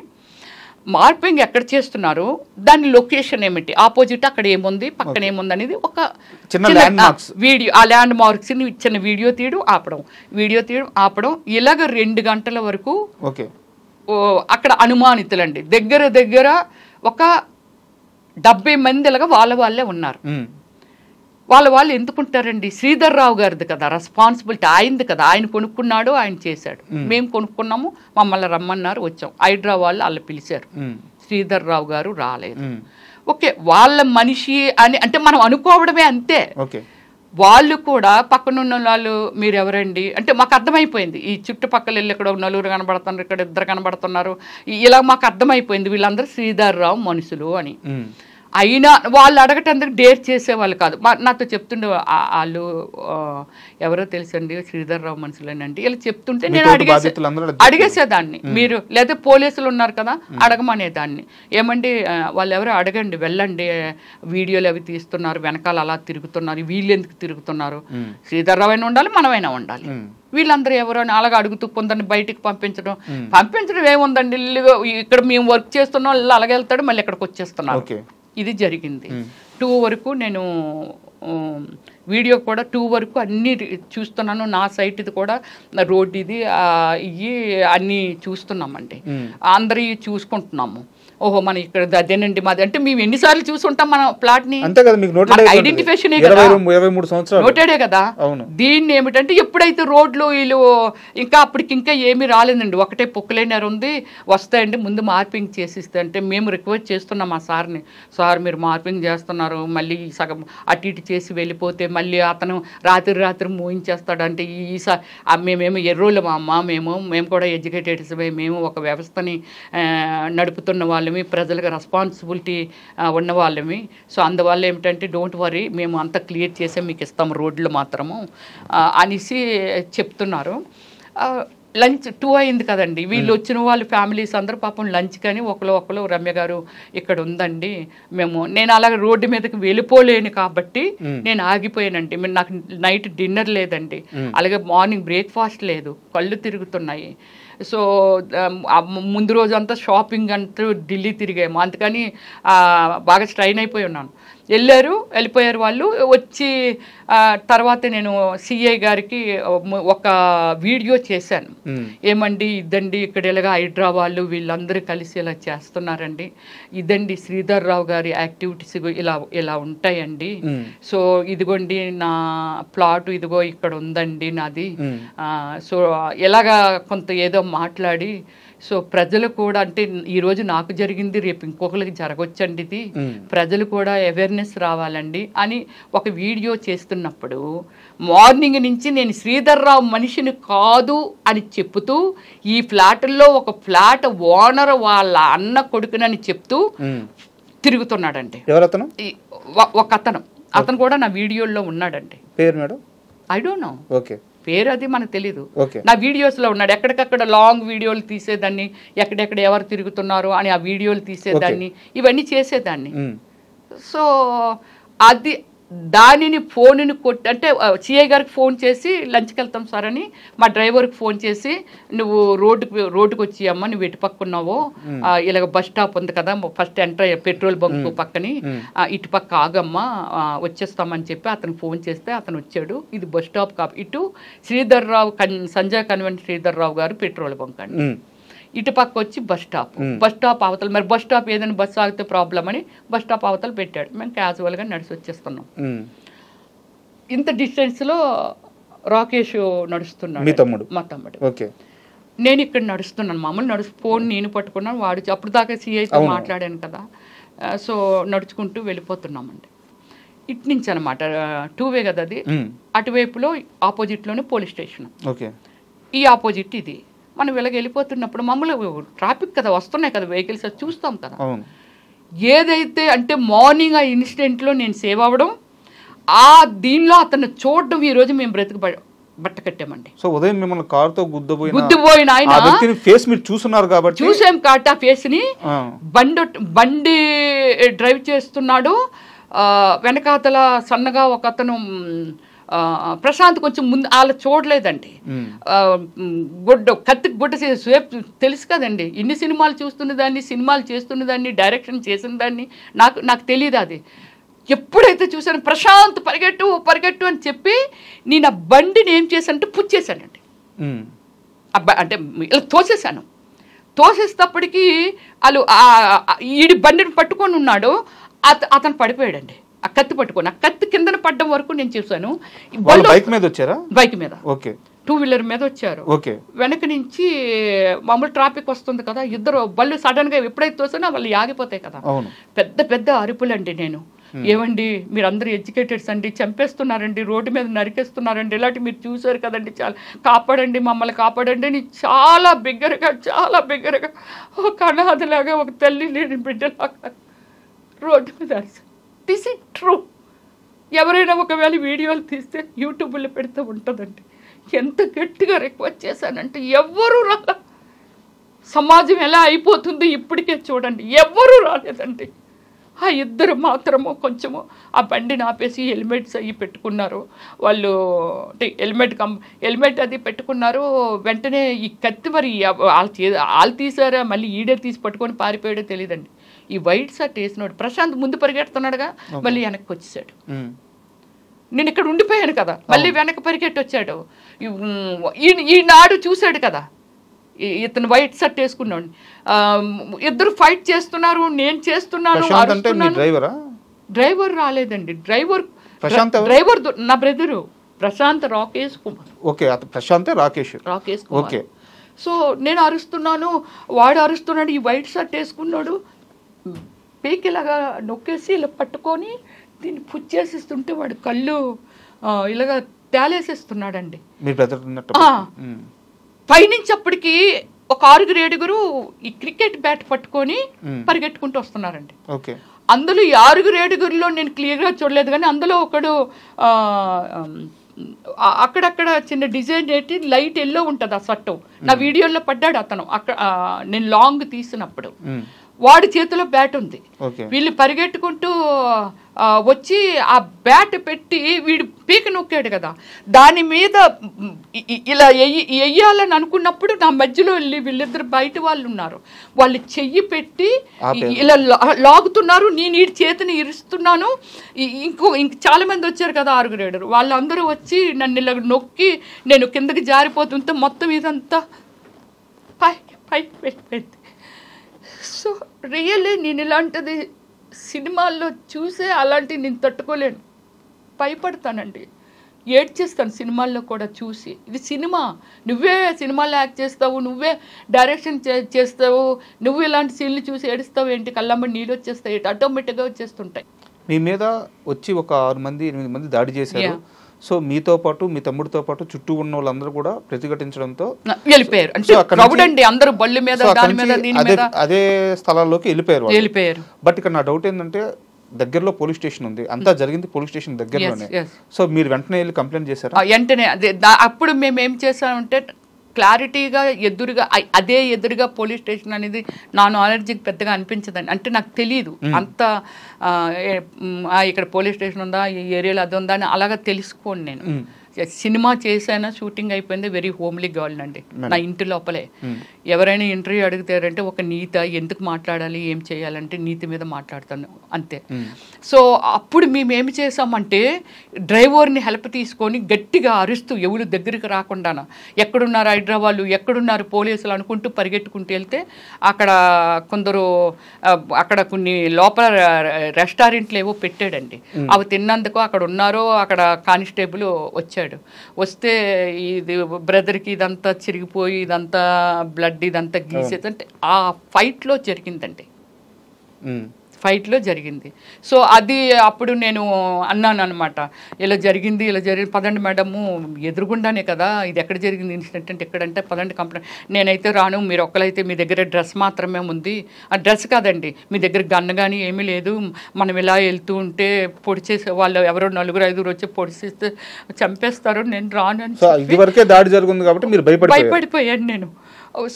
S3: మార్పింగ్ ఎక్కడ చేస్తున్నారు, దాని లొకేషన్ ఏమిటి, ఆపోజిట్ అక్కడ ఏముంది, పక్కన ఏముంది అనేది ఒక వీడియో, ఆ ల్యాండ్ మార్క్స్ చిన్న వీడియో తీయడం ఆపడం ఇలాగ 2 గంటల వరకు అక్కడ అనుమానితులండి. దగ్గర ఒక 70 మంది ఇలాగా వాళ్ళే ఉన్నారు. వాళ్ళు ఎందుకుంటారండి, శ్రీధర్ రావు గారిది కదా రెస్పాన్సిబిలిటీ, ఆయనది కదా, ఆయన కొనుక్కున్నాడు, ఆయన చేశాడు. మేము కొనుక్కున్నాము, మమ్మల్ని రమ్మన్నారు, వచ్చాం. హైడ్రా వాళ్ళు వాళ్ళు పిలిచారు, శ్రీధర్ రావు గారు రాలేదు. ఓకే వాళ్ళ మనిషి అని అంటే మనం అనుకోవడమే అంతే. వాళ్ళు కూడా పక్కనున్న వాళ్ళు మీరు ఎవరండి అంటే మాకు అర్థమైపోయింది, ఈ చుట్టుపక్కల వెళ్ళి ఇక్కడ 4 కనబడుతున్నారు, ఇక్కడ 2 కనబడుతున్నారు, ఇలా మాకు అర్థమైపోయింది వీళ్ళందరూ శ్రీధర్ రావు మనుషులు అని. అయినా వాళ్ళు అడగటానికి డేర్ చేసేవాళ్ళు కాదు. నాతో చెప్తుండే వాళ్ళు ఎవరో తెలుసండి శ్రీధర్ రావు మనుషులేనండి ఇలా చెప్తుంటే నేను అడిగేసేదాన్ని. మీరు లేదా పోలీసులు ఉన్నారు కదా అడగమనేదాన్ని, ఏమండి వాళ్ళు ఎవరో అడగండి, వెళ్ళండి, వీడియోలు అవి తీస్తున్నారు, వెనకాల అలా తిరుగుతున్నారు, వీళ్ళు ఎందుకు తిరుగుతున్నారు, శ్రీధర్ రావు అయినా ఉండాలి, మనమైనా ఉండాలి, వీళ్ళందరూ ఎవరో అని అలాగా అడుగుతూ కొందరిని బయటికి పంపించడం ఏముందండి, ఇక్కడ మేము వర్క్ చేస్తున్నాం, అలాగే వెళ్తాడు, మళ్ళీ ఇక్కడికి వచ్చేస్తున్నారు. ఇది జరిగింది. 2 వరకు నేను వీడియో కూడా 2 వరకు అన్నీ చూస్తున్నాను. నా సైట్ ఇది కూడా రోడ్ ఇది ఇవి అన్నీ చూస్తున్నామండి, అందరి చూసుకుంటున్నాము. ఓహో మన ఇక్కడ అదేనండి మాది అంటే మేము ఎన్నిసార్లు చూసుంటాం మన ప్లాట్ ని, ఐడెంటిఫికేషన్ నోటెడే కదా. దీన్ని ఏమిటంటే ఎప్పుడైతే రోడ్లు వీళ్ళు ఇంకా అప్పటికింకా ఏమీ రాలేదండి, ఒకటే పొక్కులైనర్ ఉంది, వస్తాయండి ముందు మార్పింగ్ చేసిస్తే అంటే మేము రిక్వెస్ట్ చేస్తున్నాం ఆ సార్ని, సార్ మీరు మార్పింగ్ చేస్తున్నారు, మళ్ళీ సగం అటు ఇటు చేసి వెళ్ళిపోతే మళ్ళీ అతను రాత్రి మూయించేస్తాడంటే మేమేమో ఎర్రోళ్ళం అమ్మ, మేము కూడా ఎడ్యుకేటెడ్స్, మేము ఒక వ్యవస్థని నడుపుతున్న వాళ్ళమి, ప్రజలకు రెస్పాన్సిబిలిటీ ఉన్న వాళ్ళమి. సో అందువల్ల ఏమిటంటే డోంట్ వరీ మేము అంతా క్లియర్ చేసే మీకు ఇస్తాము రోడ్లు మాత్రము అనేసి చెప్తున్నారు. లంచ్ 2 అయింది కదండి, వీళ్ళు వచ్చిన వాళ్ళు ఫ్యామిలీస్ అందరూ పాపం లంచ్ కానీ ఒకరు రమ్య గారు ఇక్కడ ఉందండి నేను అలాగే రోడ్డు మీదకి వెళ్ళిపోలేను కాబట్టి నేను ఆగిపోయానండి. నాకు నైట్ డిన్నర్ లేదండి, అలాగే మార్నింగ్ బ్రేక్ఫాస్ట్ లేదు, కళ్ళు తిరుగుతున్నాయి. సో ముందు రోజు అంతా షాపింగ్ అంటూ ఢిల్లీ తిరిగాము, అందుకని బాగా స్ట్రైన్ అయిపోయి ఉన్నాను. వెళ్ళిపోయారు వాళ్ళు. వచ్చి తర్వాత నేను సిఐ గారికి ఒక వీడియో చేశాను, ఏమండి ఇదండి ఇక్కడ ఇలాగా హైడ్రా వాళ్ళు వీళ్ళందరూ కలిసి ఇలా చేస్తున్నారండి, ఇదండి శ్రీధర్ రావు గారి యాక్టివిటీస్ ఇలా ఉంటాయండి. సో ఇదిగోండి నా ప్లాట్, ఇదిగో ఇక్కడ ఉందండి నాది. సో ఎలాగా కొంత ఏదో మాట్లాడి, సో ప్రజలు కూడా అంటే ఈరోజు నాకు జరిగింది రేపు ఇంకొకరికి జరగొచ్చండి, ఇది ప్రజలు కూడా అవేర్నెస్ రావాలండి అని ఒక వీడియో చేస్తున్నప్పుడు మార్నింగ్ నుంచి నేను శ్రీధర్ రావు మనిషిని కాదు అని చెప్తూ ఈ ఫ్లాట్లో ఒక ఫ్లాట్ ఓనర్ వాళ్ళ అన్న కొడుకునని చెప్తూ తిరుగుతున్నాడండి. ఒక అతను కూడా నా వీడియోలో ఉన్నాడండి.
S2: పేరు madam
S3: I don't know,
S2: okay,
S3: పేరు అది మనకు తెలీదు. నా వీడియోస్లో ఉన్నాడు. ఎక్కడికక్కడ లాంగ్ వీడియోలు తీసేదాన్ని, ఎక్కడెక్కడ ఎవరు తిరుగుతున్నారు అని ఆ వీడియోలు తీసేదాన్ని, ఇవన్నీ చేసేదాన్ని. సో దానిని ఫోన్ని కొట్టి అంటే సిఐ గారికి ఫోన్ చేసి లంచ్కి వెళ్తాం సార్ అని మా డ్రైవర్కి ఫోన్ చేసి, నువ్వు రోడ్డుకి వచ్చి అమ్మ నువ్వు ఎటు పక్కున్నావో ఇలాగ బస్ స్టాప్ ఉంది కదా ఫస్ట్ ఎంటర్ పెట్రోల్ బంక్ పక్కని ఇటు పక్క ఆగమ్మా వచ్చేస్తామని చెప్పి అతను ఫోన్ చేస్తే అతను వచ్చాడు. ఇది బస్ స్టాప్ ఇటు శ్రీధర్ రావు సంజయ్ కన్వెంట్ శ్రీధర్ రావు గారు పెట్రోల్ బంక్ అండి. ఇటు పక్క వచ్చి బస్ స్టాప్ అవతల, మరి బస్ స్టాప్ ఏదైనా బస్సు ఆగితే ప్రాబ్లం అని బస్ స్టాప్ అవతల పెట్టాడు. మేము క్యాజువల్గా నడిచి వచ్చేస్తున్నాం. ఇంత డిస్టెన్స్లో రాకేష్ నడుస్తున్నాడు, మా తమ్ముడు. నేను ఇక్కడ నడుస్తున్నాను, మామూలు ఫోన్ నేను పట్టుకున్నాను, వాడు అప్పుడు దాకా సిఐతో మాట్లాడాను కదా. సో నడుచుకుంటూ వెళ్ళిపోతున్నామండి. ఇటు నుంచి అనమాట 2 వే కదా అది, అటువైపులో ఆపోజిట్లోనే పోలీస్ స్టేషన్, ఈ ఆపోజిట్ ఇది. మనం వెళ్ళిపోతున్నప్పుడు మమ్మల్ని ట్రాఫిక్ కదా వస్తున్నాయి కదా వెహికల్స్ చూస్తాం కదా. ఏదైతే అంటే మార్నింగ్ ఆ ఇన్సిడెంట్లో నేను సేవ్ అవ్వడం, దీనిలో అతను చూడడం, ఈరోజు మేము బ్రతికి బట్ట కట్టామండి.
S2: సో ఉదయం మిమ్మల్ని కారుతో
S3: గుద్దుపోయిన ఆయన
S2: ఫేస్ మీరు చూస్తున్నారు కాబట్టి
S3: చూసాం కాబట్టి ఆ ఫేస్ ని బండి డ్రైవ్ చేస్తున్నాడు, వెనకాతల సన్నగా ఒక అతను ప్రశాంత్ కొంచెం ముందు వాళ్ళ చూడలేదండి. కత్తికి గుడ్డ తెలుసు కదండి, ఇన్ని సినిమాలు చూస్తున్నదాన్ని, సినిమాలు చేస్తున్నదాన్ని, డైరెక్షన్ చేసిన దాన్ని నాకు తెలియదు. అది ఎప్పుడైతే చూసాను ప్రశాంత్ పరిగెట్టు అని చెప్పి నేను ఆ బండిని ఏం చేశానంటే పుచ్చేసానండి. అంటే ఇలా తోసేసేటప్పటికి వాళ్ళు ఈడి బండిని పట్టుకొని ఉన్నాడు, అతను పడిపోయాడండి. ఆ కత్తి పట్టుకొని, ఆ కత్తి కిందన పడ్డం వరకు నేను చూసాను.
S2: బైక్ మీద వచ్చారా?
S3: బైక్ మీద, 2 వీలర్ మీద వచ్చారు. వెనక నుంచి మామూలు ట్రాఫిక్ వస్తుంది కదా, ఇద్దరు బళ్ళు సడన్ గా ఎప్పుడైతే తోసానో వాళ్ళు ఆగిపోతాయి కదా. పెద్ద పెద్ద అరుపులండి. నేను ఏమండి మీరందరూ ఎడ్యుకేటెడ్స్ అండి, చంపేస్తున్నారండి, రోడ్డు మీద నరికేస్తున్నారండి, ఇలాంటి మీరు చూసారు కదండి, చాలా కాపాడండి మమ్మల్ని కాపాడండి అని చాలా బిగ్గరగా ఒక అనాథలాగా, ఒక తల్లి లేని బిడ్డలాగా రోడ్డు మీద అరిసి. This is true. ఎవరైనా ఒకవేళ వీడియోలు తీస్తే యూట్యూబ్లో పెడుతూ ఉంటుందండి. ఎంత గట్టిగా రిక్వెస్ట్ చేశానంటే ఎవ్వరూ రాల. సమాజం ఎలా అయిపోతుంది ఇప్పటికే చూడండి, ఎవ్వరూ రాలేదండి. ఆ ఇద్దరు మాత్రము కొంచెము ఆ బండిని ఆపేసి హెల్మెట్స్ అవి పెట్టుకున్నారు వాళ్ళు. అంటే హెల్మెట్ అది పెట్టుకున్నారు. వెంటనే ఈ కత్తి మరి వాళ్ళు తీసారా మళ్ళీ ఈడే తీసి పట్టుకొని పారిపోయాడో తెలియదండి. ఈ వైట్ షర్ట్ వేసినాడు ప్రశాంత్ ముందు పరిగెడుతున్నాడుగా, మళ్ళీ వెనక్కి వచ్చేసాడు. నేను ఇక్కడ ఉండిపోయాను కదా, మళ్ళీ వెనక్కి పరిగెట్టి వచ్చాడు. ఈనాడు చూశాడు కదా, ఇతను వైట్ షర్ట్ వేసుకున్నాడు. ఇద్దరు ఫైట్ చేస్తున్నారు, నేను చేస్తున్నాను. డ్రైవర్ రాలేదండి. డ్రైవర్ నా బ్రదరు ప్రశాంత్ రాకేష్ కుమార్. రాకేష్ కుమార్. సో నేను అరుస్తున్నాను, వాడు అరుస్తున్నాడు. ఈ వైట్ షర్ట్ వేసుకున్నాడు, పీకిలాగా నొక్కేసి ఇలా పట్టుకొని దీన్ని పుచ్చేసిస్తుంటే వాడు కళ్ళు ఇలాగా తేలేసేస్తున్నాడండి. పైనుంచి అప్పటికి ఒక 6-7 ఈ క్రికెట్ బ్యాట్ పట్టుకొని పరిగెట్టుకుంటూ వస్తున్నారండి. అందులో ఈ 6-7 నేను క్లియర్గా చూడలేదు, కానీ అందులో ఒకడు అక్కడక్కడ చిన్న డిజైన్ ఏంటి లైట్ ఎల్లో ఉంటుంది ఆ షర్టు. నా వీడియోలో పడ్డాడు అతను అక్కడ, నేను లాంగ్ తీసినప్పుడు. వాడి చేతిలో బ్యాట్ ఉంది. వీళ్ళు పరిగెట్టుకుంటూ వచ్చి ఆ బ్యాట్ పెట్టి వీడు పీక నొక్కాడు కదా, దాని మీద ఇలా వెయ్యాలని అనుకున్నప్పుడు నా మధ్యలో వెళ్ళి వీళ్ళిద్దరు బయట వాళ్ళు ఉన్నారు, వాళ్ళు చెయ్యి పెట్టి ఇలా లాగుతున్నారు. నేను ఈ చేతిని ఇరుస్తున్నాను. ఇంక చాలా మంది వచ్చారు కదా, 6 వాళ్ళందరూ వచ్చి నన్ను ఇలా నొక్కి నేను కిందకి జారిపోతుంటే మొత్తం ఇదంతా పైకి వెళ్ళిపోయింది. సో రియల్లీ నేను ఇలాంటిది సినిమాల్లో చూసే అలాంటివి నేను తట్టుకోలేను, భయపడతానండి, ఏడ్చేస్తాను సినిమాల్లో కూడా చూసి. ఇది సినిమా, నువ్వే సినిమాల్లో యాక్ట్ చేస్తావు, నువ్వే డైరెక్షన్ చేస్తావు, నువ్వు ఇలాంటి సీన్లు చూసి ఏడుస్తావు ఏంటి, కళ్ళమ్మ నీళ్ళు వచ్చేస్తాయి, ఆటోమేటిక్గా వచ్చేస్తుంటాయి.
S2: మీ మీద వచ్చి ఒక 6 మంది 8 మంది దాడి చేశారు. సో మీతో పాటు మీ తమ్ముడితో పాటు చుట్టూ ఉన్న వాళ్ళందరూ కూడా ప్రతిఘటించడంతో
S3: వెళ్ళిపోయారు. అందరూ బళ్ళు మీద
S2: అదే స్థలాల్లోకి వెళ్ళిపోయారు. బట్ ఇక్కడ నా డౌట్ ఏంటంటే దగ్గరలో పోలీస్ స్టేషన్ ఉంది, అంతా జరిగింది పోలీస్ స్టేషన్ దగ్గరలోనే. సో మీరు వెంటనే వెళ్ళి కంప్లైంట్ చేశారు?
S3: వెంటనే అప్పుడు మేము ఏం చేసామంటే క్లారిటీగా ఎదురుగా పోలీస్ స్టేషన్ అనేది నా నాలెడ్జ్కి పెద్దగా అనిపించదండి. అంటే నాకు తెలియదు అంత ఇక్కడ పోలీస్ స్టేషన్ ఉందా, ఈ ఏరియాలో అది ఉందా అని అలాగా తెలుసుకోండి. నేను సినిమా చేశాను, షూటింగ్ అయిపోయింది, వెరీ హోమ్లీ గర్ల్ అండి నా ఇంటి లోపలే. ఎవరైనా ఇంటర్వ్యూ అడుగుతారంటే ఒక నీతి, ఎందుకు మాట్లాడాలి, ఏం చేయాలంటే నీతి మీద మాట్లాడతాను అంతే. సో అప్పుడు మేము ఏమి చేసామంటే డ్రైవర్ని హెల్ప్ తీసుకొని గట్టిగా అరుస్తూ ఎవరు దగ్గరికి రాకుండా, ఎక్కడున్నారు హైదరాబాద్, ఎక్కడున్నారు పోలీసులు అనుకుంటూ పరిగెట్టుకుంటూ వెళ్తే అక్కడ కొందరు అక్కడ కొన్ని లోపల రెస్టారెంట్లు ఏవో పెట్టాడండి, అవి తిన్నందుకు అక్కడ ఉన్నారో అక్కడ కానిస్టేబుల్ వచ్చాడు. వస్తే ఇది బ్రదర్కి ఇదంతా చిరిగిపోయి ఇదంతా బ్లడ్ ఇదంతా గీసేది అంటే ఆ ఫైట్లో జరిగింది. సో అది అప్పుడు నేను అన్నాను అనమాట, ఇలా జరిగింది పదండి మేడము, ఎదురుగుండానే కదా, ఇది ఎక్కడ జరిగింది ఇన్సిడెంట్ అంటే ఎక్కడంటే పదండి కంప్లైంట్. నేనైతే రాను, మీరు ఒక్కలైతే మీ దగ్గర డ్రెస్ మాత్రమే ఉంది. ఆ డ్రెస్ కాదండి, మీ దగ్గర గన్ కానీ ఏమీ లేదు, మనం ఇలా వెళ్తూ ఉంటే పొడిచేసే వాళ్ళు ఎవరో 4-5 వచ్చి పొడిచేస్తే చంపేస్తారు, నేను రాను అని
S2: దాడి జరుగుతుంది కాబట్టి మీరు
S3: భయపడిపోయాను నేను.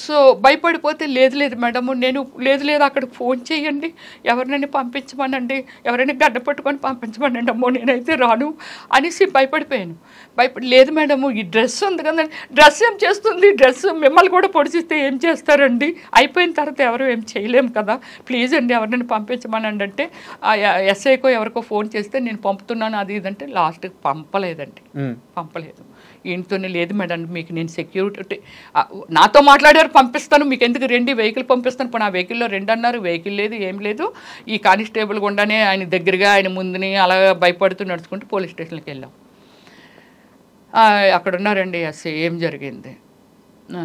S3: సో భయపడిపోతే లేదు మేడము, నేను లేదు అక్కడ ఫోన్ చేయండి, ఎవరినైనా పంపించమనండి, ఎవరైనా గడ్డ పట్టుకొని పంపించమనండి, అమ్మో నేనైతే రాను అనేసి భయపడిపోయాను. లేదు మేడము, ఈ డ్రెస్ ఉంది కదండి, డ్రెస్ ఏం చేస్తుంది, డ్రెస్ మిమ్మల్ని కూడా పొడిచిస్తే ఏం చేస్తారండి, అయిపోయిన తర్వాత ఎవరు ఏం చేయలేము కదా, ప్లీజ్ అండి ఎవరినైనా పంపించమనండి అంటే ఎస్ఐకో ఎవరికో ఫోన్ చేస్తే నేను పంపుతున్నాను అది ఇదంటే లాస్ట్కి పంపలేదు. ఈయనతోనే లేదు మేడం, మీకు నేను సెక్యూరిటీ నాతో మాట్లాడారు, పంపిస్తాను, మీకు ఎందుకు 2 వెహికల్ పంపిస్తాను. ఇప్పుడు ఆ వెహికల్లో 2 అన్నారు, వెహికల్ లేదు ఏం లేదు. ఈ కానిస్టేబుల్ గుండానే ఆయన దగ్గరగా ఆయన ముందుని అలా భయపడుతూ నడుచుకుంటూ పోలీస్ స్టేషన్కి వెళ్ళాం. అక్కడ ఉన్నారండి ఎస్ఐ, ఏం జరిగింది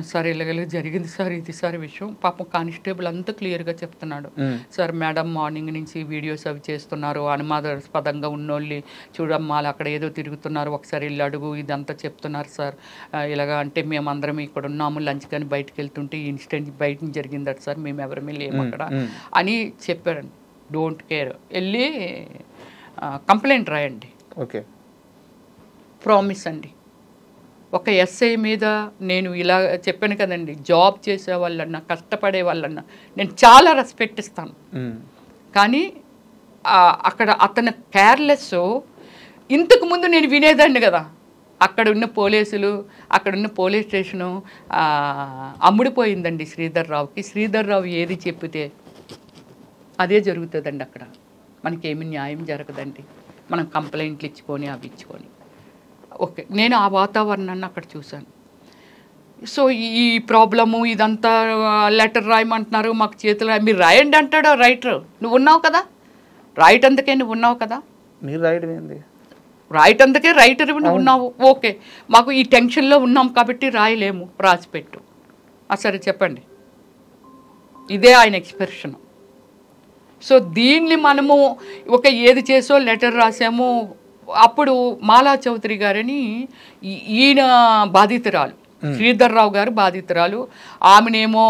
S3: సార్, ఇలాగ జరిగింది సార్, ఇది సార్ విషయం. పాపం కానిస్టేబుల్ అంతా క్లియర్గా చెప్తున్నాడు. సార్ మేడం మార్నింగ్ నుంచి వీడియోస్ అవి చేస్తున్నారు, అనుమానాస్పదంగా ఉన్నోళ్ళు చూడమ్మా అక్కడ ఏదో తిరుగుతున్నారు, ఒకసారి వెళ్ళి అడుగు, ఇదంతా చెప్తున్నారు సార్. ఇలాగా అంటే మేమందరం ఇక్కడ ఉన్నాము, లంచ్ కానీ బయటకు వెళ్తుంటే ఈ ఇన్సిడెంట్ బయట జరిగిందట సార్, మేము ఎవరమే లేము అక్కడ అని చెప్పారండి. డోంట్ కేర్, వెళ్ళి కంప్లైంట్ రాయండి,
S2: ఓకే
S3: ప్రామిస్ అండి. ఒక ఎస్ఐ మీద నేను ఇలా చెప్పాను కదండి, జాబ్ చేసే వాళ్ళన్నా కష్టపడే వాళ్ళన్నా నేను చాలా రెస్పెక్ట్ ఇస్తాను. కానీ అక్కడ అతను కేర్లెస్. ఇంతకుముందు నేను వినేదాన్ని కదా, అక్కడ ఉన్న పోలీసులు, అక్కడున్న పోలీస్ స్టేషను అమ్ముడిపోయిందండి శ్రీధర్రావుకి. శ్రీధర్రావు ఏది చెప్పితే అదే జరుగుతుందండి. అక్కడ మనకేమి న్యాయం జరగదండి, మనం కంప్లైంట్లు ఇచ్చుకొని అవి ఇచ్చుకొని. ఓకే, నేను ఆ వాతావరణాన్ని అక్కడ చూశాను. సో ఈ ప్రాబ్లము ఇదంతా లెటర్ రాయమంటున్నారు, మాకు చేతులు మీరు రాయండి అంటాడు రైటర్. నువ్వు ఉన్నావు కదా, రైట్ అందుకే నువ్వు ఉన్నావు కదా,
S2: మీరు రాయడం ఏంది,
S3: రైట్ అందుకే రైటర్ నువ్వు ఉన్నావు. ఓకే, మాకు ఈ టెన్షన్లో ఉన్నాం కాబట్టి రాయలేము, రాసిపెట్టు. సరే చెప్పండి. ఇదే ఆయన ఎక్స్ప్రెషన్. సో దీన్ని మనము ఒక ఏది చేసో లెటర్ రాసాము. అప్పుడు మాలా చౌదరి గారని ఈయన బాధితురాలు, శ్రీధర్రావు గారు బాధితురాలు. ఆమెనేమో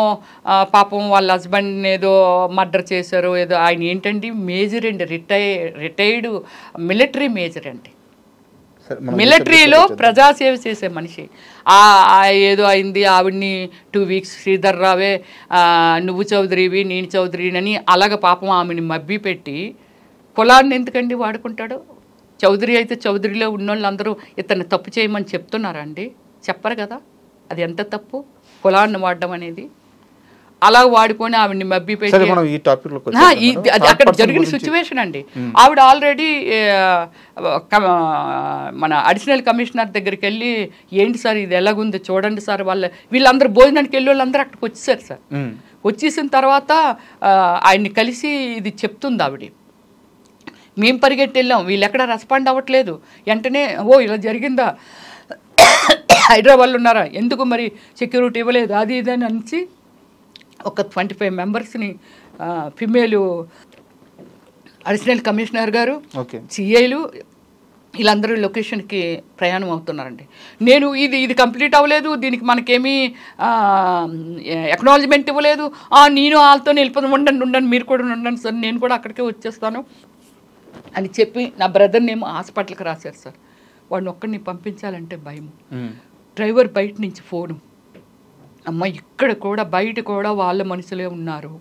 S3: పాపం వాళ్ళ హస్బెండ్ ఏదో మర్డర్ చేశారు ఏదో. ఆయన ఏంటండి మేజర్ అండి, రిటైర్డ్ మిలిటరీ మేజర్ అండి. మిలిటరీలో ప్రజాసేవ చేసే మనిషి. ఏదో అయింది ఆవిడ్ని 2 వీక్స్ శ్రీధర్ రావే నువ్వు చౌదరివి నేను చౌదరిని అలాగ పాపం ఆమెని మబ్బి పెట్టి కులాన్ని ఎందుకండి వాడుకుంటాడు? చౌదరి అయితే చౌదరిలో ఉన్నోళ్ళందరూ ఇతన్ని తప్పు చేయమని చెప్తున్నారా అండి? చెప్పరు కదా. అది ఎంత తప్పు కులాన్ని వాడడం అనేది. అలా వాడుకొని ఆవిడ్ని మబ్బి పెట్టి అది అక్కడ జరిగిన సిచ్యువేషన్ అండి. ఆవిడ ఆల్రెడీ మన అడిషనల్ కమిషనర్ దగ్గరికి వెళ్ళి ఏంటి సార్ ఇది ఎలాగుంది చూడండి సార్, వీళ్ళందరూ భోజనానికి వెళ్ళి వాళ్ళందరూ అక్కడికి వచ్చేసారు సార్. వచ్చేసిన తర్వాత ఆయన్ని కలిసి ఇది చెప్తుంది ఆవిడ. మేము పరిగెట్టి వెళ్ళాం, వీళ్ళు ఎక్కడ రెస్పాండ్ అవ్వట్లేదు. వెంటనే ఇలా జరిగిందా, హైదరాబాద్లో ఉన్నారా, ఎందుకు మరి సెక్యూరిటీ ఇవ్వలేదు, అది ఇది అని అనిచి ఒక 25 మెంబర్స్ని ఫిమేలు అడిషనల్ కమిషనర్ గారు సిఐలు వీళ్ళందరూ లొకేషన్కి ప్రయాణం అవుతున్నారండి. నేను ఇది కంప్లీట్ అవ్వలేదు, దీనికి మనకేమీ ఎక్నాలజ్మెంట్ ఇవ్వలేదు, నేను వాళ్ళతో వెళ్ళిపోతాను, ఉండండి మీరు కూడా ఉండండి సార్, నేను కూడా అక్కడికే వచ్చేస్తాను అని చెప్పి నా బ్రదర్ని ఏమో హాస్పిటల్కి రాశారు సార్. వాడిని ఒక్కడిని పంపించాలంటే భయం. డ్రైవర్ బయట నుంచి ఫోను, అమ్మ ఇక్కడ కూడా బయట కూడా వాళ్ళ మనుషులే ఉన్నారు,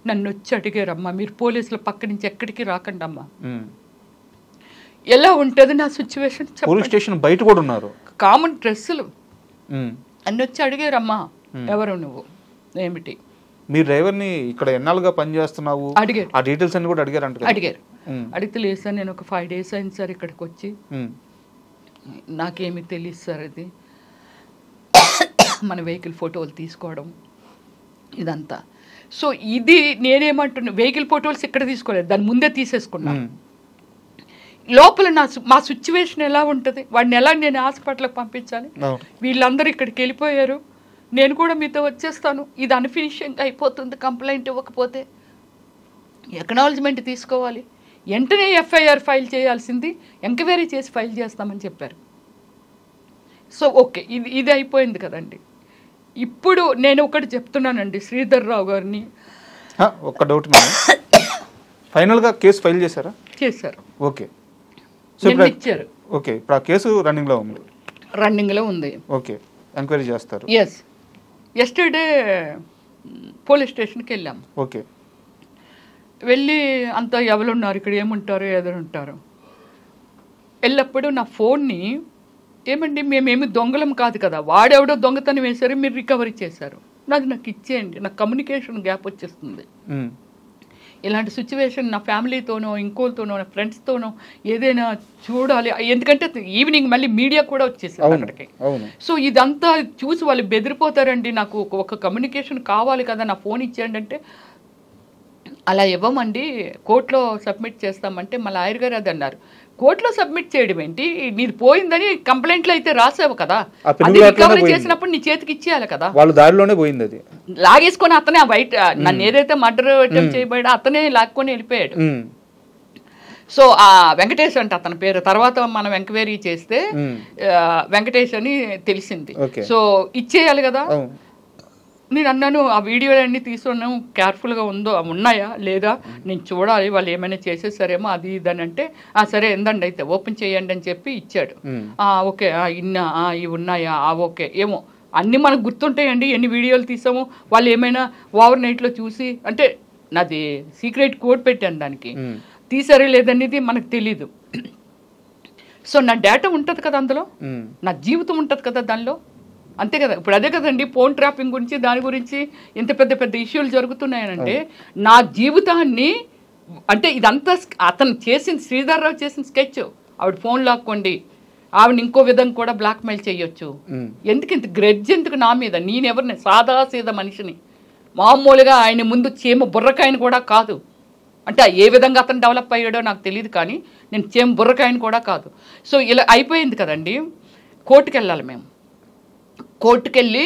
S3: నన్ను వచ్చి అడిగారమ్మా మీరు పోలీసుల పక్క నుంచి ఎక్కడికి రాకండి అమ్మా. ఎలా ఉంటుంది నా సిచ్యువేషన్?
S2: పోలీస్ స్టేషన్ బయట కూడా ఉన్నారు,
S3: కామన్ డ్రెస్సులు, నన్ను వచ్చి అడిగారమ్మా ఎవరు నువ్వు ఏమిటి,
S2: మీ డ్రైవర్ని ఇక్కడ ఎన్నాళ్ళుగా పనిచేస్తున్నావు
S3: అడిగారు.
S2: ఆ డీటెయిల్స్ అన్ని కూడా అడిగారు.
S3: అడిగితే లేదు సార్ నేను ఒక 5 days అయింది సార్ ఇక్కడికి వచ్చి, నాకేమీ తెలియదు సార్, అది మన వెహికల్ ఫోటోలు తీసుకోవడం ఇదంతా. సో ఇది నేనేమంటున్నా, వెహికల్ ఫోటోలు ఇక్కడ తీసుకోలేదు, దాని ముందే తీసేసుకున్నాను. లోపల మా సిచ్యువేషన్ ఎలా ఉంటుంది, వాడిని ఎలా నేను హాస్పిటల్కి పంపించాలి, వీళ్ళందరూ ఇక్కడికి వెళ్ళిపోయారు, నేను కూడా మీతో వచ్చేస్తాను, ఇది అన్ఫినిషింగ్ అయిపోతుంది కంప్లైంట్ ఇవ్వకపోతే, ఎక్నాలజ్మెంట్ తీసుకోవాలి, వెంటనే ఎఫ్ఐఆర్ ఫైల్ చేయాల్సింది ఎంక్వైరీ చేసి ఫైల్ చేస్తామని చెప్పారు. సో ఓకే, ఇది అయిపోయింది కదండి. ఇప్పుడు నేను ఒకటి చెప్తున్నానండి శ్రీధర్ రావు గారిని,
S2: ఒక్క డౌట్ మేడం, ఫైనల్గా కేసు ఫైల్ చేశారా?
S3: చేశారు.
S2: ఓకే,
S3: ఇచ్చారు.
S2: ఓకే, ఇప్పుడు ఆ కేసు రన్నింగ్లో ఉంది. ఓకే, ఎంక్వైరీ చేస్తారు.
S3: ఎస్, ఎస్టర్డే పోలీస్ స్టేషన్కి వెళ్ళాము.
S2: ఓకే,
S3: వెళ్ళి అంతా ఎవరున్నారు ఇక్కడ, ఏముంటారు ఎదురుంటారు, వెళ్ళప్పుడు నా ఫోన్ని ఏమండి మేమేమి దొంగలం కాదు కదా, వాడెవడో దొంగతనం వేశారు, మీరు రికవరీ చేశారు, నాకు ఇచ్చేయండి, నాకు కమ్యూనికేషన్ గ్యాప్ వచ్చేస్తుంది. ఇలాంటి సిచ్యువేషన్ నా ఫ్యామిలీతోనో ఇంకోతోనో నా ఫ్రెండ్స్తోనో ఏదైనా చూడాలి, ఎందుకంటే ఈవినింగ్ మళ్ళీ మీడియా కూడా వచ్చేసారు అక్కడికి. సో ఇదంతా చూసి వాళ్ళు బెదిరిపోతారండి, నాకు ఒక కమ్యూనికేషన్ కావాలి కదా, నా ఫోన్ ఇచ్చేయండి అంటే అలా ఇవ్వమండి, కోర్టులో సబ్మిట్ చేస్తామంటే మా లాయర్ గారు అది అన్నారు. కోర్టులో సబ్మిట్ చేయడం ఏంటి, నీది పోయిందని కంప్లైంట్లో అయితే రాసావు కదా, అది రికవరీ చేసినప్పుడు నీ చేతికి ఇచ్చేయాలి కదా.
S2: వాళ్ళ దారిలోనే పోయింది, అది
S3: లాగేసుకొని అతనే బయట నన్ను ఏదైతే మర్డర్ అటెంప్ట్ చేయబోయాడో అతనే లాక్కొని వెళ్ళిపోయాడు. సో ఆ వెంకటేష్ అంటే అతని పేరు, తర్వాత మనం ఎంక్వైరీ చేస్తే వెంకటేష్ అని తెలిసింది. సో ఇచ్చేయాలి కదా. నేను అన్నాను ఆ వీడియోలన్నీ తీసుకున్నాను, కేర్ఫుల్గా ఉన్నాయా లేదా నేను చూడాలి, వాళ్ళు ఏమైనా చేసేసారేమో అది ఇదని అంటే సరే ఎందండి అయితే ఓపెన్ చేయండి అని చెప్పి ఇచ్చాడు. ఓకే ఇవి ఉన్నాయా, ఓకే ఏమో అన్నీ మనకు గుర్తుంటాయండి, ఎన్ని వీడియోలు తీసామో, వాళ్ళు ఏమైనా ఓవర్ నైట్లో చూసి, అంటే నాది సీక్రెట్ కోడ్ పెట్టాను దానికి, తీసారే లేదనేది మనకు తెలీదు. సో నా డేటా ఉంటుంది కదా అందులో, నా జీవితం ఉంటుంది కదా దానిలో, అంతే కదా. ఇప్పుడు అదే కదండి ఫోన్ ట్రాపింగ్ గురించి దాని గురించి ఇంత పెద్ద పెద్ద ఇష్యూలు జరుగుతున్నాయనంటే నా జీవితాన్ని, అంటే ఇదంతా అతను చేసిన శ్రీధర్ రావు చేసిన స్కెచ్. ఆవిడ ఫోన్ లాక్కోండి, ఆవిడ ఇంకో విధంగా కూడా బ్లాక్మెయిల్ చేయొచ్చు. ఎందుకు ఇంత గ్రెడ్జ్ ఎందుకు నా మీద? నేనెవరిని, సాదా సీదా మనిషిని, మామూలుగా ఆయన ముందు చీమ బుర్రకాయని కూడా కాదు. అంటే ఏ విధంగా అతను డెవలప్ అయ్యాడో నాకు తెలియదు, కానీ నేను చీమ బుర్రకాయని కూడా కాదు. సో ఇలా అయిపోయింది కదండి. కోర్టుకు వెళ్ళాలి మేము, కోర్టుకు వెళ్ళి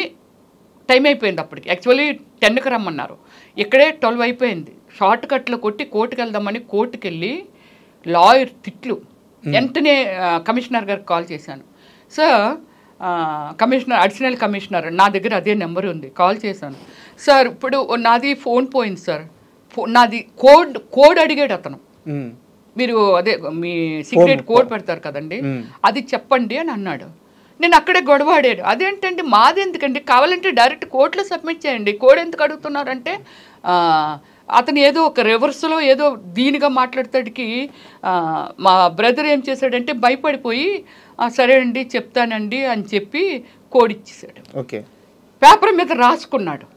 S3: టైం అయిపోయింది అప్పటికి. యాక్చువల్లీ 10కి రమ్మన్నారు, ఇక్కడే 12 అయిపోయింది. షార్ట్ కట్లో కొట్టి కోర్టుకు వెళ్దామని కోర్టుకు వెళ్ళి లాయర్ తిట్లు. వెంటనే కమిషనర్ గారికి కాల్ చేశాను. సార్ కమిషనర్, అడిషనల్ కమిషనర్ నా దగ్గర అదే నెంబర్ ఉంది, కాల్ చేశాను. సార్ ఇప్పుడు నాది ఫోన్ పోయింది సార్, నాది కోడ్ అడిగాడు అతను, మీరు అదే మీ సీక్రెట్ కోడ్ పెడతారు కదండి, అది చెప్పండి అని అన్నాడు. నేను అక్కడే గొడవాడాను. అదేంటండి మాది ఎందుకండి, కావాలంటే డైరెక్ట్ కోర్టులో సబ్మిట్ చేయండి, కోడ్ ఎందుకు అడుగుతున్నారంటే అతను ఏదో ఒక రివర్స్లో ఏదో దీనిగా మాట్లాడతాడికి మా బ్రదర్ ఏం చేశాడంటే భయపడిపోయి సరే అండి చెప్తానండి అని చెప్పి కోడ్ ఇచ్చేసాడు.
S2: ఓకే,
S3: పేపర్ మీద రాసుకున్నాడు.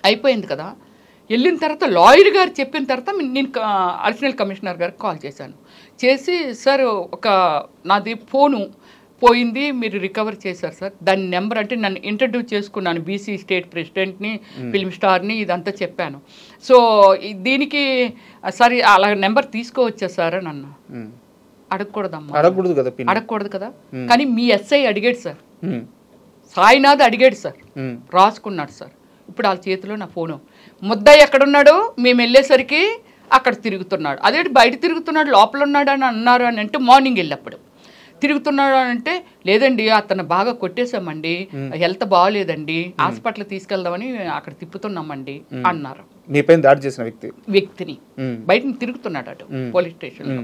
S3: అయిపోయింది కదా. వెళ్ళిన తర్వాత లాయర్ గారు చెప్పిన తర్వాత నేను అడిషనల్ కమిషనర్ గారికి కాల్ చేశాను. చేసి సార్ ఒక నాది ఫోను పోయింది, మీరు రికవర్ చేశారు సార్, దాని నెంబర్ అంటే నన్ను ఇంట్రడ్యూస్ చేసుకున్నాను, బీసీ స్టేట్ ప్రెసిడెంట్ని, ఫిల్మ్ స్టార్ని, ఇదంతా చెప్పాను. సో దీనికి సరే అలా నెంబర్ తీసుకోవచ్చా సార్ అని అన్నా. అడగకూడదమ్మా, అడగకూడదు కదా. కానీ మీ ఎస్ఐ అడిగాడు సార్, సాయినాథ్ అడిగాడు సార్, రాసుకున్నాడు సార్. ఇప్పుడు వాళ్ళ చేతిలో నా ఫోను. ముద్దాయి ఎక్కడున్నాడు, మేము వెళ్ళేసరికి అక్కడ తిరుగుతున్నాడు. అదే బయట తిరుగుతున్నాడు, లోపల ఉన్నాడు అని అన్నారు అని అంటే మార్నింగ్ వెళ్ళినప్పుడు తిరుగుతున్నాడు అని అంటే లేదండి అతను బాగా కొట్టేశామండి, హెల్త్ బాగాలేదండి, హాస్పిటల్ తీసుకెళ్దామని అక్కడ తిప్పుతున్నామండి అన్నారు.
S2: మీపైన దాడి చేసిన
S3: వ్యక్తిని బయట తిరుగుతున్నాడు అటు పోలీస్ స్టేషన్లో.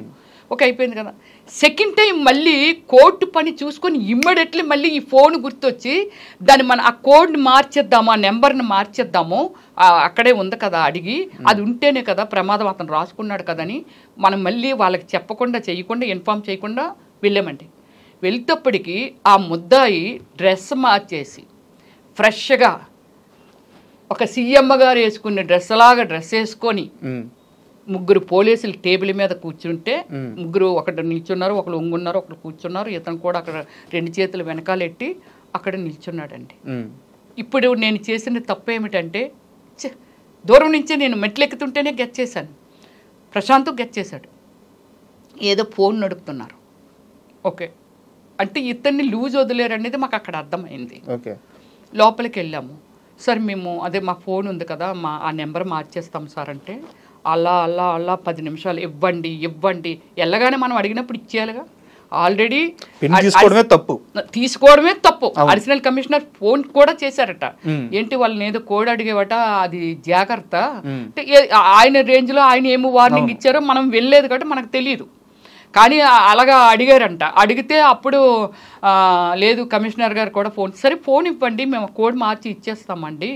S3: ఓకే, అయిపోయింది కదా. సెకండ్ టైం మళ్ళీ కోర్టు పని చూసుకొని ఇమ్మీడియట్లీ మళ్ళీ ఈ ఫోన్ గుర్తొచ్చి దాన్ని మనం ఆ కోడ్ని మార్చేద్దాము, ఆ నెంబర్ని మార్చేద్దాము, అక్కడే ఉంది కదా అడిగి, అది ఉంటేనే కదా ప్రమాదం, అతను రాసుకున్నాడు కదని మనం మళ్ళీ వాళ్ళకి చెప్పకుండా చేయకుండా ఇన్ఫామ్ చేయకుండా వెళ్ళామండి. వెళ్తేప్పటికి ఆ ముద్దాయి డ్రెస్ మార్చేసి ఫ్రెష్గా ఒక సీఎమ్మ గారు వేసుకునే డ్రెస్ వేసుకొని ముగ్గురు పోలీసులు టేబుల్ మీద కూర్చుంటే ముగ్గురు ఒకటి నిల్చున్నారు, ఒకరు ఒంగున్నారు, ఒకరు కూర్చున్నారు. ఇతను కూడా అక్కడ 2 చేతులు వెనకాలెట్టి అక్కడ నిల్చున్నాడండి. ఇప్పుడు నేను చేసిన తప్పు ఏమిటంటే దూరం నుంచే నేను మెట్లు ఎక్కుతుంటేనే గెట్ చేశాను, ప్రశాంత్ గెట్ చేశాడు, ఏదో ఫోన్ నడుపుతున్నారు. ఓకే అంటే ఇతన్ని లూజ్ వదిలేరు అనేది మాకు అక్కడ అర్థమైంది. లోపలికి వెళ్ళాము. సార్ మేము అదే మా ఫోన్ ఉంది కదా, ఆ నెంబర్ మార్చేస్తాం సార్ అంటే అలా 10 నిమిషాలు ఇవ్వండి వెళ్ళగానే మనం అడిగినప్పుడు ఇచ్చేయాలిగా. ఆల్రెడీ తీసుకోవడమే తప్పు. అడిషనల్ కమిషనర్ ఫోన్ కూడా చేశారట, ఏంటి వాళ్ళని ఏదో కోడ్ అడిగేవట, అది జాగ్రత్త అంటే ఆయన రేంజ్లో ఆయన ఏమో వార్నింగ్ ఇచ్చారో మనం వెళ్ళలేదు కాబట్టి మనకు తెలియదు. కానీ అలాగా అడిగారంట. అడిగితే అప్పుడు లేదు కమిషనర్ గారు కూడా సరే ఫోన్ ఇవ్వండి మేము కోడ్ మార్చి ఇచ్చేస్తామండి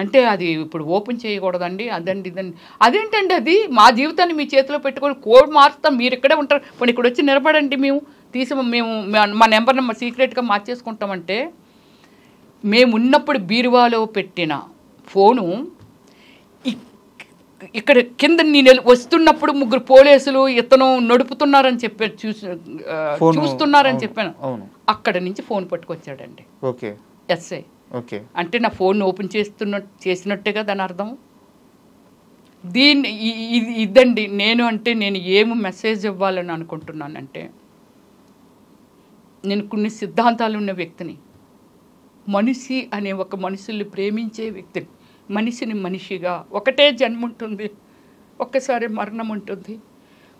S3: అంటే అది ఇప్పుడు ఓపెన్ చేయకూడదండి, అదండి ఇదండి. అదేంటండి అది మా జీవితాన్ని మీ చేతిలో పెట్టుకొని కోడ్ మార్చుతాం, మీరు ఇక్కడే ఉంటారు, ఇప్పుడు ఇక్కడ వచ్చి నిలబడండి, మేము మా నెంబర్ని సీక్రెట్గా మార్చేసుకుంటామంటే మేము ఉన్నప్పుడు బీరువాలో పెట్టిన ఫోను ఇక్కడ కింద నేను వస్తున్నప్పుడు ముగ్గురు పోలీసులు ఇతను నడుపుతున్నారని చెప్పారు, చూస్తున్నారని చెప్పాను. అక్కడ నుంచి ఫోన్ పట్టుకొచ్చాడండి ఎస్ఐ. అంటే నా ఫోన్ ఓపెన్ చేసినట్టేగా దాని అర్థం. ఇదండి నేను ఏమి మెసేజ్ ఇవ్వాలని అనుకుంటున్నానంటే, నేను కొన్ని సిద్ధాంతాలు ఉన్న వ్యక్తిని, మనిషి అనే ఒక మనుషుల్ని ప్రేమించే వ్యక్తిని, మనిషిని మనిషిగా ఒకటే జన్మ ఉంటుంది, ఒక్కసారి మరణం ఉంటుంది,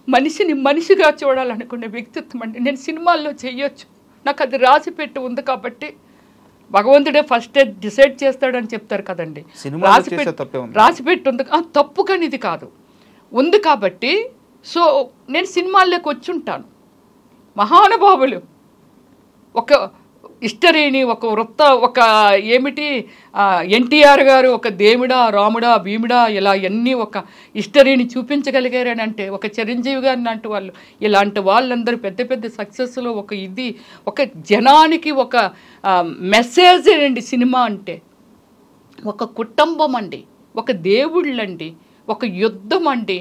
S3: మనిషిని మనిషిగా చూడాలనుకునే వ్యక్తిత్వం అండి. నేను సినిమాల్లో చెయ్యొచ్చు, నాకు అది రాసిపెట్టి ఉంది కాబట్టి భగవంతుడే ఫస్ట్ డిసైడ్ చేస్తాడని చెప్తారు కదండి. రాసిపెట్టి ఉంది, తప్పు కానీ ఇది కాదు, ఉంది కాబట్టి సో నేను సినిమాల్లోకి వచ్చి ఉంటాను. మహానుభావులు ఒక హిస్టరీని ఒక ఏమిటి ఎన్టీఆర్ గారు ఒక దేవుడా రాముడా భీముడా ఇలా అన్నీ ఒక హిస్టరీని చూపించగలిగారని అంటే, ఒక చిరంజీవి గారిని అంటూ వాళ్ళు ఇలాంటి వాళ్ళందరూ పెద్ద సక్సెస్లో ఒక జనానికి ఒక మెసేజ్ అండి సినిమా అంటే. ఒక కుటుంబం అండి, ఒక దేవుళ్ళండి, ఒక యుద్ధం అండి,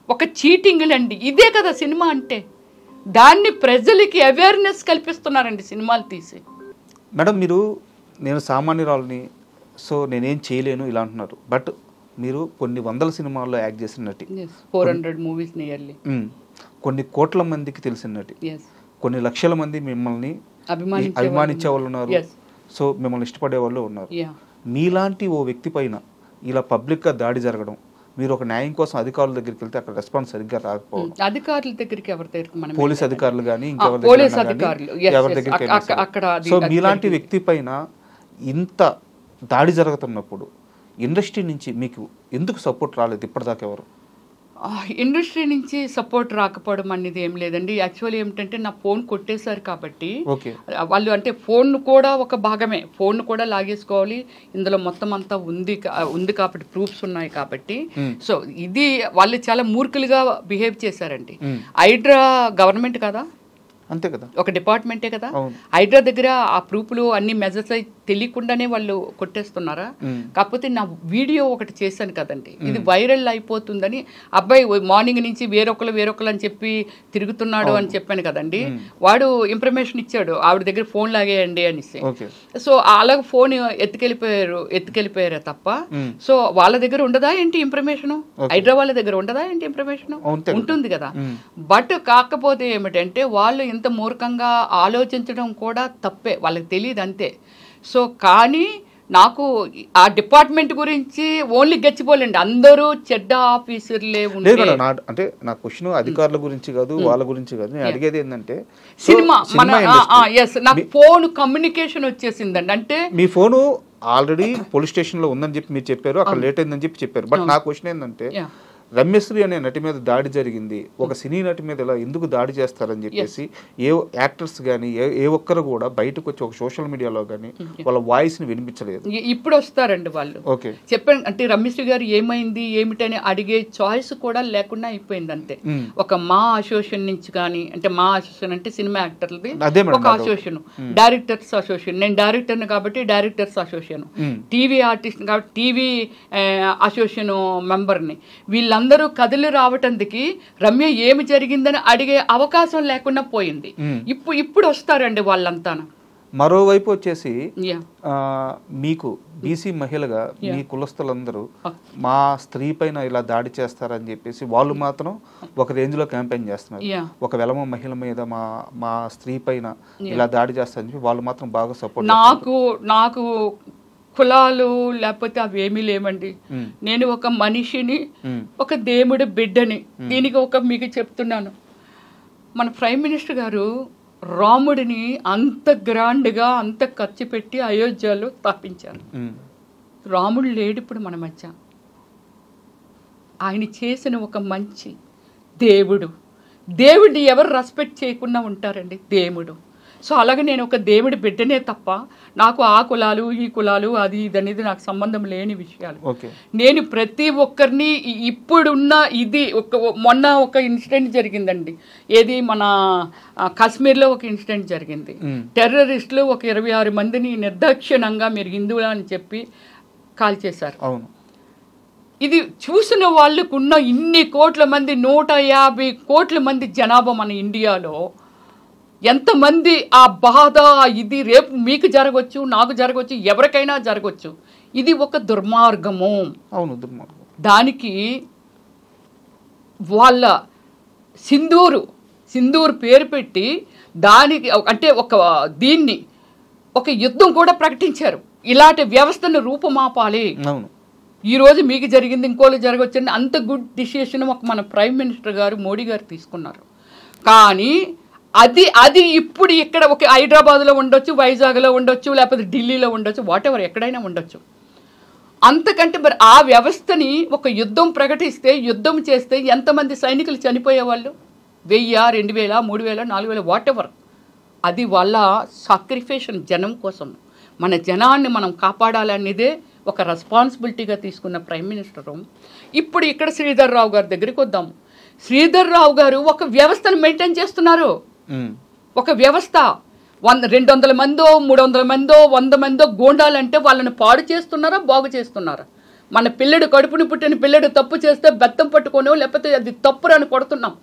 S3: ఒక చీటింగ్లండి, ఇదే కదా సినిమా అంటే. దాన్ని ప్రజలకి అవేర్నెస్ కల్పిస్తున్నారండి సినిమాలు తీసి.
S2: మేడం నేను సామాన్యురాలని, సో నేనేం చేయలేను ఇలా అంటున్నారు, బట్ మీరు కొన్ని వందల సినిమాల్లో యాక్ట్ చేసిన నటి,
S3: 400 మూవీస్ నియర్లీ,
S2: కొన్ని కోట్ల మందికి తెలిసిన నటి, కొన్ని లక్షల మంది మిమ్మల్ని అభిమానించే వాళ్ళు ఉన్నారు, సో మిమ్మల్ని ఇష్టపడే వాళ్ళు ఉన్నారు. మీలాంటి ఓ వ్యక్తి పైన ఇలా పబ్లిక్గా దాడి జరగడం, మీరు ఒక న్యాయం కోసం అధికారుల దగ్గరికి వెళ్తే అక్కడ రెస్పాన్స్ సరిగ్గా రాకపోవడం,
S3: అధికారుల దగ్గరికి ఎవరి దగ్గర
S2: పోలీస్ అధికారులు కానీ
S3: పోలీస్ అధికారులు
S2: ఎవరి దగ్గరికి, సో మీలాంటి వ్యక్తి పైన ఇంత దాడి జరుగుతున్నప్పుడు ఇండస్ట్రీ నుంచి మీకు ఎందుకు సపోర్ట్ రాలేదు ఇప్పటిదాకా ఎవరు?
S3: ఇండస్ట్రీ నుంచి సపోర్ట్ రాకపోవడం అనేది ఏం లేదండి. యాక్చువల్లీ ఏమిటంటే నా ఫోన్ కొట్టేశారు కాబట్టి వాళ్ళు అంటే ఫోన్ కూడా ఒక భాగమే, ఫోన్ కూడా లాగేసుకోవాలి, ఇందులో మొత్తం అంతా ఉంది కాబట్టి ప్రూఫ్స్ ఉన్నాయి కాబట్టి. సో ఇది వాళ్ళు చాలా మూర్ఖులుగా బిహేవ్ చేశారండి. హైడ్రా గవర్నమెంట్ కదా,
S2: అంతే కదా,
S3: ఒక డిపార్ట్మెంటే కదా. హైడ్రా దగ్గర ఆ ప్రూఫ్లు అన్ని మెజర్స్ తెలియకుండానే వాళ్ళు కొట్టేస్తున్నారా? కాకపోతే నా వీడియో ఒకటి చేశాను కదండి, ఇది వైరల్ అయిపోతుందని అబ్బాయి మార్నింగ్ నుంచి వేరొకరు అని చెప్పి తిరుగుతున్నాడు అని చెప్పాను కదండి. వాడు ఇన్ఫర్మేషన్ ఇచ్చాడు, ఆవిడ దగ్గర ఫోన్ లాగేయండి అనేసి. సో అలాగే ఫోన్ ఎత్తుకెళ్ళిపోయారే తప్ప సో వాళ్ళ దగ్గర ఉండదా ఏంటి ఇన్ఫర్మేషన్? హైడ్రా వాళ్ళ దగ్గర ఉండదా ఏంటి ఇన్ఫర్మేషన్? ఉంటుంది కదా. బట్ కాకపోతే ఏమిటంటే వాళ్ళు ఇంత మూర్ఖంగా ఆలోచించడం కూడా తప్పే, వాళ్ళకి తెలియదు అంతే. సో కానీ నాకు ఆ డిపార్ట్మెంట్ గురించి ఓన్లీ గచ్చిపోలేండి, అందరూ చెడ్డ ఆఫీసర్లే ఉంటే.
S2: అంటే నా క్వశ్చన్ అధికారుల గురించి కాదు, వాళ్ళ గురించి కాదు, నేను అడిగేది ఏంటంటే
S3: సినిమా నాకు ఫోన్ కమ్యూనికేషన్ వచ్చేసిందండి. అంటే
S2: మీ ఫోను ఆల్రెడీ పోలీస్ స్టేషన్ లో ఉందని చెప్పి మీరు చెప్పారు, అక్కడ లేట్ అయిందని చెప్పి చెప్పారు. బట్ నా క్వశ్చన్ ఏంటంటే రమ్యశ్రీ అనే నటి మీద దాడి జరిగింది, ఒక సినీ నటి మీద ఇలా ఎందుకు దాడి చేస్తారని చెప్పేసి ఏ యాక్టర్స్ కానీ ఏ ఒక్కరు కూడా బయటకు వచ్చి ఒక సోషల్ మీడియాలో కానీ వాళ్ళ వాయిస్ ని వినిపించలేదు.
S3: ఇప్పుడు వస్తారండి వాళ్ళు. చెప్పండి అంటే రమ్యశ్రీ గారు ఏమైంది ఏమిటని అడిగే చాయిస్ కూడా లేకుండా అయిపోయింది అంతే. ఒక మా అసోసియేషన్ నుంచి కానీ, అంటే మా అసోసియేషన్ అంటే సినిమా యాక్టర్లది ఒక అసోసియేషన్, డైరెక్టర్స్ అసోసియేషన్, నేను డైరెక్టర్ని కాబట్టి డైరెక్టర్స్ అసోసియేషన్, టీవీ ఆర్టిస్ట్ కాబట్టి టీవీ అసోసియేషన్ మెంబర్ని, వీళ్ళందరూ కదిలి రావటానికి రమ్య ఏమి జరిగిందని అడిగే అవకాశం లేకుండా పోయింది. ఇప్పుడు వస్తారండి వాళ్ళంతా.
S2: మరోవైపు వచ్చేసి మీకు బీసీ మహిళగా మీ కులస్తులందరూ మా స్త్రీ పైన ఇలా దాడి చేస్తారని చెప్పేసి వాళ్ళు మాత్రం ఒక రేంజ్ లో క్యాంపెయిన్ చేస్తున్నారు. ఒక వెలమ మహిళ మీద మా స్త్రీ పైన ఇలా దాడి చేస్తారని చెప్పి వాళ్ళు మాత్రం బాగా సపోర్ట్.
S3: నాకు కులాలు లేకపోతే అవి ఏమీ లేవండి. నేను ఒక మనిషిని, ఒక దేవుడి బిడ్డని. దీనికి మీకు చెప్తున్నాను, మన ప్రైమ్ మినిస్టర్ గారు రాముడిని అంత గ్రాండ్గా అంత ఖర్చు పెట్టి అయోధ్యలో స్థాపించారు. రాముడు లేడు ఇప్పుడు మన మధ్య. ఆయన చేసిన ఒక మంచి దేవుడిని ఎవరు రెస్పెక్ట్ చేయకుండా ఉంటారండి? దేవుడు. సో అలాగే నేను ఒక దేవుడి బిడ్డనే తప్ప నాకు ఆ కులాలు ఈ కులాలు అది ఇది అనేది నాకు సంబంధం లేని విషయాలు. నేను ప్రతి ఒక్కరిని ఇప్పుడున్న మొన్న ఒక ఇన్సిడెంట్ జరిగిందండి, ఏది మన కాశ్మీర్లో ఒక ఇన్సిడెంట్ జరిగింది. టెర్రరిస్టులు ఒక 26 మందిని నిర్దాక్షిణ్యంగా మీరు హిందువులు అని చెప్పి కాల్ చేశారు. ఇది చూసిన వాళ్ళకున్న ఇన్ని కోట్ల మంది 150 కోట్ల మంది జనాభా మన ఇండియాలో ఎంతమంది ఆ బాధ ఇది రేపు మీకు జరగవచ్చు, నాకు జరగవచ్చు, ఎవరికైనా జరగవచ్చు. ఇది ఒక దుర్మార్గము.
S2: అవును, దుర్మార్గం.
S3: దానికి వాళ్ళ సింధూర్ పేరు పెట్టి దానికి అంటే దీన్ని ఒక యుద్ధం కూడా ప్రకటించారు. ఇలాంటి వ్యవస్థను రూపుమాపాలి. ఈరోజు మీకు జరిగింది ఇంకోళ్ళు జరగవచ్చు. అంత గుడ్ డిసిషన్ మన ప్రైమ్ మినిస్టర్ గారు మోడీ గారు తీసుకున్నారు. కానీ అది ఇప్పుడు ఇక్కడ ఒక హైదరాబాద్లో ఉండొచ్చు, వైజాగ్లో ఉండొచ్చు, లేకపోతే ఢిల్లీలో ఉండొచ్చు, వాట్ ఎవర్ ఎక్కడైనా ఉండొచ్చు. అంతకంటే మరి ఆ వ్యవస్థని ఒక యుద్ధం ప్రకటిస్తే, యుద్ధం చేస్తే ఎంతమంది సైనికులు చనిపోయేవాళ్ళు? 1000, 2000, 3000, 4000 వాట్ ఎవర్. అది వాళ్ళ సాక్రిఫికేషన్ జనం కోసం. మన జనాన్ని మనం కాపాడాలనేదే ఒక రెస్పాన్సిబిలిటీగా తీసుకున్న ప్రైమ్ మినిస్టరు. ఇప్పుడు ఇక్కడ శ్రీధర్ రావు గారి దగ్గరికి వద్దాము. శ్రీధర్ రావు గారు ఒక వ్యవస్థను మెయింటైన్ చేస్తున్నారు. ఒక వ్యవస్థ 200 మందో 300 మందో 100 మందో గోండాలంటే వాళ్ళని పాడు చేస్తున్నారా, బాగు చేస్తున్నారా? మన పిల్లడు కడుపుని పుట్టిన పిల్లడు తప్పు చేస్తే బెత్తం పట్టుకోను, లేకపోతే అది తప్పురని కొడుతున్నాం.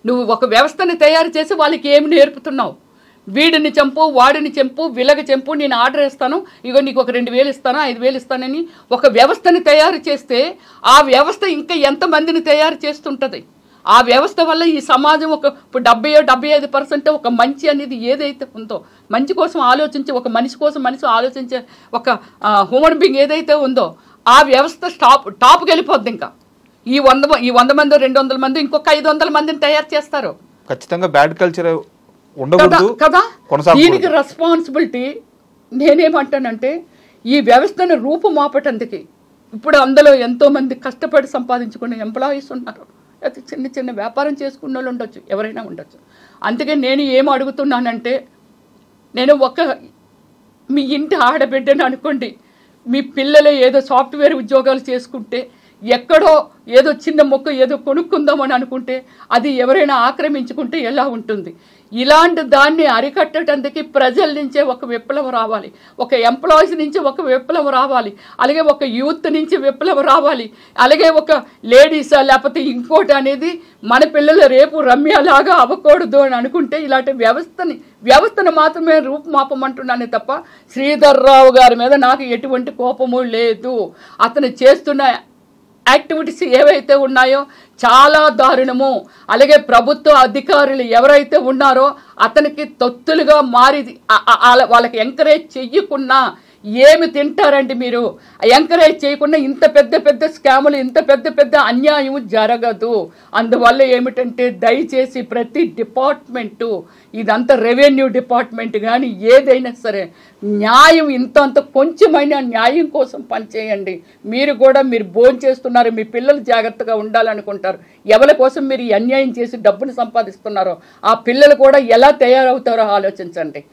S3: నువ్వు ఒక వ్యవస్థని తయారు చేసి వాళ్ళకి ఏమి నేర్పుతున్నావు? వీడిని చంపు, వాడిని చంపు, విలగ చంపు, నేను ఆర్డర్ ఇస్తాను, ఇగో నీకు ఒక 2000 ఇస్తాను, 5000 ఇస్తానని ఒక వ్యవస్థని తయారు చేస్తే ఆ వ్యవస్థ ఇంకా ఎంతమందిని తయారు చేస్తుంటుంది? ఆ వ్యవస్థ వల్ల ఈ సమాజం ఇప్పుడు 70-75% ఒక మంచి అనేది ఏదైతే ఉందో, మంచి కోసం ఆలోచించే, ఒక మనిషి కోసం మనిషి ఆలోచించే ఒక హ్యూమన్ బీయింగ్ ఏదైతే ఉందో ఆ వ్యవస్థ టాప్కి వెళ్ళిపోద్ది. ఇంకా ఈ 100 మంది 200 మంది ఇంకొక 500 మందిని తయారు చేస్తారు.
S2: ఖచ్చితంగా బ్యాడ్ కల్చర్
S3: కదా. దీనికి రెస్పాన్సిబిలిటీ నేనేమంటానంటే ఈ వ్యవస్థను రూపుమాపటానికి ఇప్పుడు అందులో ఎంతోమంది కష్టపడి సంపాదించుకునే ఎంప్లాయీస్ ఉన్నారు, అది చిన్న చిన్న వ్యాపారం చేసుకున్న వాళ్ళు ఉండొచ్చు, ఎవరైనా ఉండొచ్చు. అందుకే నేను ఏం అడుగుతున్నానంటే, నేను మీ ఇంటి ఆడబిడ్డని అనుకోండి, మీ పిల్లలు ఏదో సాఫ్ట్వేర్ ఉద్యోగాలు చేసుకుంటే, ఎక్కడో ఏదో చిన్న మొక్క ఏదో కొనుక్కుందామని అనుకుంటే అది ఎవరైనా ఆక్రమించుకుంటే ఎలా ఉంటుంది? ఇలాంటి దాన్ని అరికట్టడానికి ప్రజల నుంచే ఒక విప్లవం రావాలి, ఒక ఎంప్లాయీస్ నుంచి ఒక విప్లవం రావాలి, అలాగే ఒక యూత్ నుంచి విప్లవం రావాలి, అలాగే ఒక లేడీసా లేకపోతే ఇంకోటి అనేది మన పిల్లలు రేపు రమ్యలాగా అవ్వకూడదు అని అనుకుంటే ఇలాంటి వ్యవస్థను మాత్రమే రూపుమాపమంటున్నానే తప్ప శ్రీధర్ రావు గారి మీద నాకు ఎటువంటి కోపము లేదు. అతను చేస్తున్న యాక్టివిటీస్ ఏవైతే ఉన్నాయో చాలా దారుణము. అలాగే ప్రభుత్వ అధికారులు ఎవరైతే ఉన్నారో అతనికి తొత్తులుగా మారి వాళ్ళకి ఎంకరేజ్ చెయ్యకున్నా ఏమి తింటారండి మీరు? ఎంకరేజ్ చేయకుండా ఇంత పెద్ద పెద్ద స్కాములు, ఇంత పెద్ద పెద్ద అన్యాయం జరగదు. అందువల్ల ఏమిటంటే దయచేసి ప్రతి డిపార్ట్మెంటు, ఇదంతా రెవెన్యూ డిపార్ట్మెంట్ కానీ ఏదైనా సరే న్యాయం ఇంత కొంచెమైనా న్యాయం కోసం పనిచేయండి. మీరు భోంచేస్తున్నారు, మీ పిల్లలు జాగ్రత్తగా ఉండాలనుకుంటారు, ఎవరి కోసం మీరు ఈ అన్యాయం చేసి డబ్బును సంపాదిస్తున్నారో ఆ పిల్లలు కూడా ఎలా తయారవుతారో ఆలోచించండి.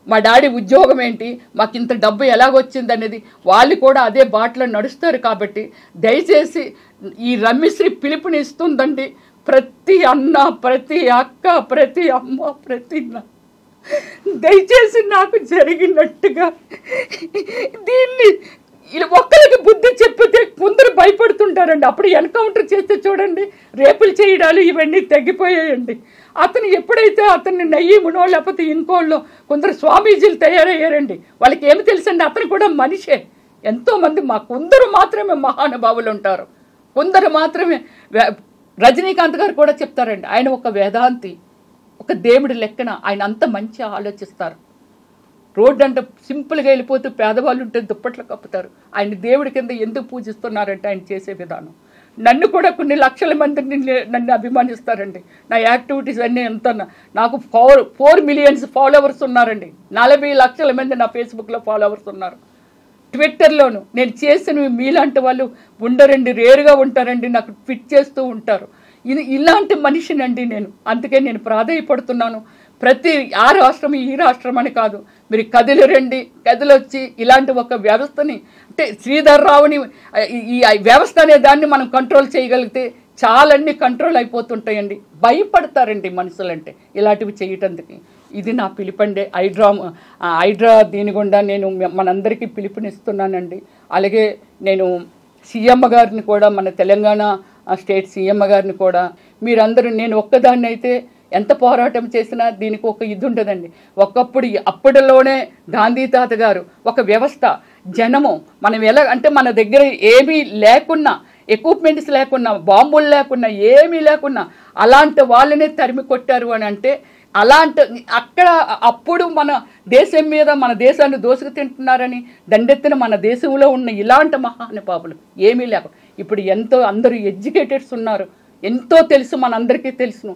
S3: మా డాడీ ఉద్యోగం ఏంటి, మాకు ఇంత డబ్బు ఎలాగొచ్చింది అనేది వాళ్ళు కూడా అదే బాటలో నడుస్తారు. కాబట్టి దయచేసి ఈ రమ్యశ్రీ పిలుపునిస్తుందండి. ప్రతి అన్న, ప్రతి అక్క, ప్రతి అమ్మ, ప్రతి దయచేసి నాకు జరిగినట్టుగా దీన్ని ఒక్కరికి బుద్ధి చెప్పితే కొందరు భయపడుతుంటారండి. అప్పుడు ఎన్కౌంటర్ చేస్తే చూడండి రేపులు చేయడాలు ఇవన్నీ తగ్గిపోయాయండి. అతను ఎప్పుడైతే అతన్ని నయ్యమునో లేకపోతే ఇంకోళ్ళో కొందరు స్వామీజీలు తయారయ్యారండి. వాళ్ళకి ఏమి తెలుసండి, అతను కూడా మనిషే. ఎంతోమంది కొందరు మాత్రమే మహానుభావులు ఉంటారు, కొందరు మాత్రమే. రజనీకాంత్ గారు కూడా చెప్తారండి, ఆయన ఒక వేదాంతి, ఒక దేవుడి లెక్కన ఆయన అంత మంచి ఆలోచిస్తారు. రోడ్డు అంటే సింపుల్గా వెళ్ళిపోతూ పేదవాళ్ళు ఉంటే దుప్పట్లు కప్పుతారు. ఆయన దేవుడి కింద ఎందుకు పూజిస్తున్నారంటే ఆయన చేసే విధానం. నన్ను కూడా కొన్ని లక్షల మంది నన్ను అభిమానిస్తారండి. నా యాక్టివిటీస్ అన్నీ ఎంత, నాకు 4 మిలియన్స్ ఫాలోవర్స్ ఉన్నారండి. 40 లక్షల మంది నా ఫేస్బుక్లో ఫాలోవర్స్ ఉన్నారు. ట్విట్టర్లోను నేను చేసినవి మీలాంటి వాళ్ళు ఉండరండి, రేరుగా ఉంటారండి, నాకు ట్వీట్ చేస్తూ ఉంటారు. ఇలాంటి మనిషినండి నేను. అందుకే నేను ప్రాధాన్యపడుతున్నాను. ప్రతి ఆ రాష్ట్రం ఈ రాష్ట్రం అని కాదు, మీరు కదిలిరండి, కదిలొచ్చి ఇలాంటి ఒక వ్యవస్థని, అంటే శ్రీధర్ రావుని ఈ వ్యవస్థ అనే దాన్ని మనం కంట్రోల్ చేయగలిగితే చాలన్నీ కంట్రోల్ అయిపోతుంటాయండి. భయపడతారండి మనుషులంటే ఇలాంటివి చేయటానికి. ఇది నా పిలుపండి. హైడ్రా దీని గుండా నేను మనందరికీ పిలుపునిస్తున్నానండి. అలాగే నేను సీఎం గారిని కూడా, మన తెలంగాణ స్టేట్ సీఎం గారిని కూడా, మీరందరూ, నేను ఒక్కదాన్ని అయితే ఎంత పోరాటం చేసినా దీనికి ఒక ఇది ఉండదండి. అప్పటిలోనే గాంధీ తాత గారు ఒక వ్యవస్థ, జనము, మనం ఎలా అంటే మన దగ్గర ఏమీ లేకున్నా, ఎక్విప్మెంట్స్ లేకున్నా, బాంబులు లేకున్నా, ఏమీ లేకున్నా అలాంటి వాళ్ళనే తరిమి కొట్టారు అని అంటే, అప్పుడు మన దేశం మీద, మన దేశాన్ని దోసుకు తింటున్నారని దండెత్తిన మన దేశంలో ఉన్న ఇలాంటి మహానుభావులు ఏమీ లేకుండా ఇప్పుడు అందరూ ఎడ్యుకేటెడ్స్ ఉన్నారు, ఎంతో తెలుసు, మనందరికీ తెలుసును.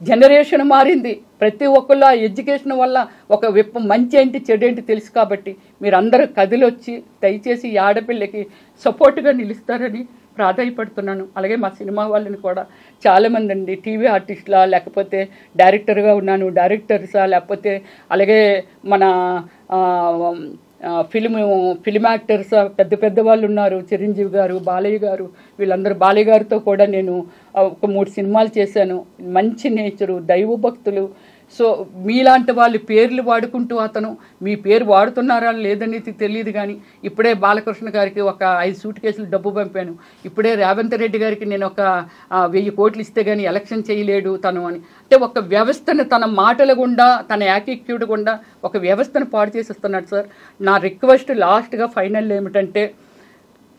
S3: జనరేషన్ మారింది, ప్రతి ఒక్కళ్ళు ఆ ఎడ్యుకేషన్ వల్ల ఒక మంచి ఏంటి చెడు ఏంటి తెలుసు. కాబట్టి మీరందరూ కదిలొచ్చి దయచేసి ఈ ఆడపిల్లకి సపోర్ట్గా నిలుస్తారని ప్రాధాన్యపడుతున్నాను. అలాగే మా సినిమా వాళ్ళని కూడా చాలామంది అండి, టీవీ ఆర్టిస్టులా, లేకపోతే డైరెక్టర్గా ఉన్నాను, డైరెక్టర్సా, లేకపోతే అలాగే మన ఫిలిం యాక్టర్స్ పెద్ద పెద్ద వాళ్ళు ఉన్నారు, చిరంజీవి గారు, బాలయ్య గారు, వీళ్ళందరూ. బాలయ్య గారితో కూడా నేను ఒక 3 సినిమాలు చేశాను. మంచి నేచరు, దైవభక్తులు. సో మీలాంటి వాళ్ళు పేర్లు వాడుకుంటూ, అతను మీ పేరు వాడుతున్నారా లేదనేది తెలియదు, కానీ ఇప్పుడే బాలకృష్ణ గారికి ఒక 5 సూట్ కేసులు డబ్బు పంపాను. ఇప్పుడే రేవంత్ రెడ్డి గారికి నేను ఒక 1000 కోట్లు ఇస్తే కానీ ఎలక్షన్ చేయలేడు తను అని. అంటే ఒక వ్యవస్థను తన మాటల గుండా, తన యాటిట్యూడ్ గుండా ఒక వ్యవస్థను పాడు చేసేస్తున్నాడు సార్. నా రిక్వెస్ట్ లాస్ట్గా ఫైనల్ ఏమిటంటే,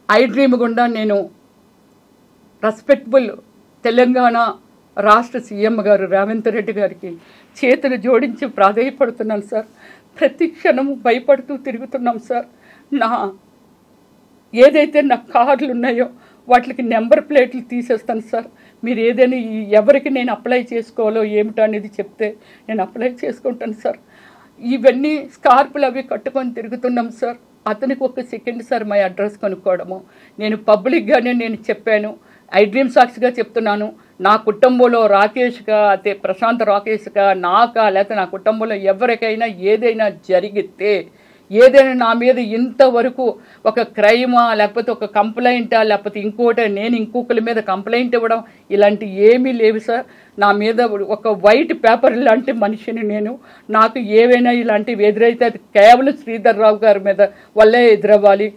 S3: ఐ డ్రీమ్ గుండా నేను రెస్పెక్టబుల్ తెలంగాణ రాష్ట్ర సీఎం గారు రేవంత్ రెడ్డి గారికి చేతులు జోడించి ప్రాధాన్యపడుతున్నాను సార్. ప్రతి క్షణము భయపడుతూ తిరుగుతున్నాం సార్. ఏదైతే నా కార్డులు ఉన్నాయో వాటికి నెంబర్ ప్లేట్లు తీసేస్తాను సార్. మీరు ఏదైనా ఎవరికి నేను అప్లై చేసుకోవాలో ఏమిటో అనేది చెప్తే నేను అప్లై చేసుకుంటాను సార్. ఇవన్నీ స్కార్పులు అవి కట్టుకొని తిరుగుతున్నాం సార్. అతనికి ఒక సెకండ్ సార్ మా అడ్రస్ కనుక్కోవడము. నేను పబ్లిక్గానే నేను చెప్పాను, ఐ డ్రీమ్ సాక్షిగా చెప్తున్నాను. నా కుటుంబంలో రాకేష్గా, అదే ప్రశాంత్ రాకేష్గా, నాకా లేకపోతే నా కుటుంబంలో ఎవరికైనా ఏదైనా జరిగితే, ఏదైనా నా మీద ఇంతవరకు ఒక క్రైమా లేకపోతే ఒక కంప్లైంటా లేకపోతే ఇంకోటి నేను ఇంకొకరి మీద కంప్లైంట్ ఇవ్వడం ఇలాంటి ఏమీ లేవు సార్. నా మీద ఒక వైట్ పేపర్ లాంటి మనిషిని నేను. నాకు ఏవైనా ఇలాంటివి ఎదురైతే అది కేవలం శ్రీధర్ రావు గారి మీద వల్లే ఎదురవ్వాలి.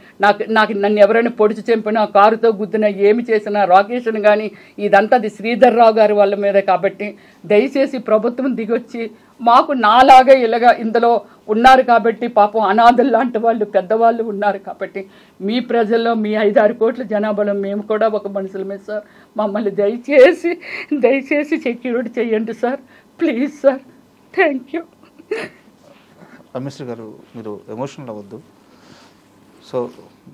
S3: నాకు నన్ను ఎవరైనా పొడిచి చంపినా, కారుతో గుద్దినా, ఏమి చేసినా, రాకేష్ని కానీ ఇదంతా అది శ్రీధర్ రావు గారి వాళ్ళ మీదే. కాబట్టి దయచేసి ప్రభుత్వం దిగొచ్చి మాకు నాలాగా ఇలాగా ఇందులో ఉన్నారు కాబట్టి, పాపం అనాథలు లాంటి వాళ్ళు పెద్దవాళ్ళు ఉన్నారు కాబట్టి, మీ ప్రజల్లో మీ 5-6 కోట్ల జనాభాలో మేము కూడా ఒక మనుషులమే సార్. మమ్మల్ని దయచేసి సెక్యూరిటీ చేయండి sir, please sir. Thank you.
S2: Ramesh గారు, మీరు ఎమోషనల్ అవ్వద్దు. సో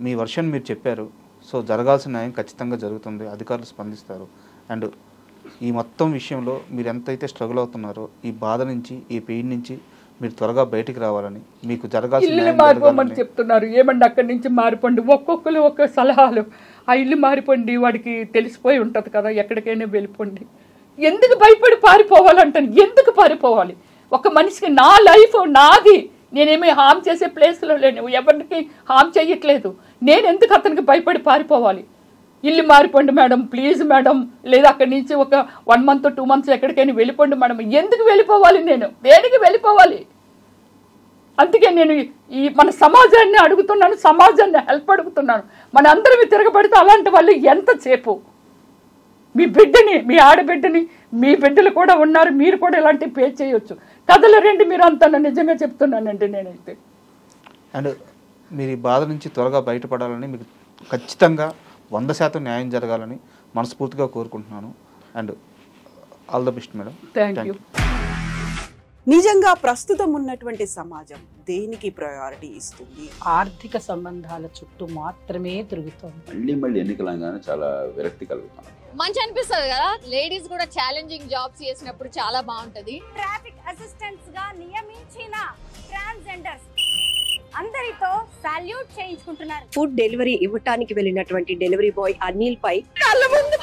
S2: మీ వర్షన్ మీరు చెప్పారు. సో జరగాల్సిన న్యాయం ఖచ్చితంగా జరుగుతుంది, అధికారులు స్పందిస్తారు. అండ్ ఈ మొత్తం విషయంలో మీరు ఎంతైతే స్ట్రగుల్ అవుతున్నారో, ఈ బాధ నుంచి, ఈ పెయిన్ నుంచి మీరు త్వరగా బయటికి రావాలని, మీకు జరగాల్సిన
S3: మారిపోమని చెప్తున్నారు. ఏమండి అక్కడి నుంచి మారిపోండి, ఒక్కొక్కరు ఒక్క సలహాలు. ఆ ఇల్లు మారిపోండి, వాడికి తెలిసిపోయి ఉంటుంది కదా, ఎక్కడికైనా వెళ్ళిపోండి. ఎందుకు భయపడి పారిపోవాలంటాను? ఎందుకు పారిపోవాలి? ఒక మనిషికి నా లైఫ్ నాది, నేనేమి హామ్ చేసే ప్లేస్లో లేను, ఎవరికి హామ్ చేయట్లేదు. నేను ఎందుకు అతనికి భయపడి పారిపోవాలి? ఇల్లు మారిపోండి మేడం, ప్లీజ్ మేడం, లేదా అక్కడి నుంచి ఒక 1 month 2 months ఎక్కడికైనా వెళ్ళిపోండి మేడం. ఎందుకు వెళ్ళిపోవాలి? నేను దేనికి వెళ్ళిపోవాలి? అందుకే నేను ఈ మన సమాజాన్ని అడుగుతున్నాను, సమాజాన్ని హెల్ప్ అడుగుతున్నాను. మన అందరం తిరగబడితే అలాంటి వాళ్ళు ఎంతసేపు మీ బిడ్డని, మీ ఆడబిడ్డని, మీ బిడ్డలు కూడా ఉన్నారు, మీరు కూడా ఇలాంటివి పే చేయొచ్చు. కథలు రండి మీరు అంతా, నిజంగా చెప్తున్నానండి నేనైతే.
S2: అండ్ మీరు ఈ బాధ నుంచి త్వరగా బయటపడాలని, మీకు ఖచ్చితంగా 100% న్యాయం జరగాలని మనస్ఫూర్తిగా కోరుకుంటున్నాను. And all the best madam.
S3: Thank you.
S4: నిజంగా ప్రస్తుతం ఉన్నటువంటి సమాజం దేనికి ప్రయారిటీ ఇస్తుంది?
S5: ఆర్థిక సంబంధాల చుట్టూ మాత్రమే తిరుగుతుంది.
S6: మళ్ళీ ఎన్నికలంగానే చాలా విరక్తి కలుగుతాను.
S7: మంచి అనిపిస్తుంది కదా, లేడీస్ కూడా ఛాలెంజింగ్ జాబ్స్ చేసినప్పుడు చాలా బాగుంటది.
S8: ట్రాఫిక్ అసిస్టెంట్స్ గా నియమించిన ట్రాన్స్జెండర్స్ అందరితో సాల్యూట్ చేయించుకుంటున్నారు.
S9: ఫుడ్ డెలివరీ ఇవ్వటానికి వెళ్ళినటువంటి డెలివరీ బాయ్ అనిల్ పై
S8: కళ్ళ ముందు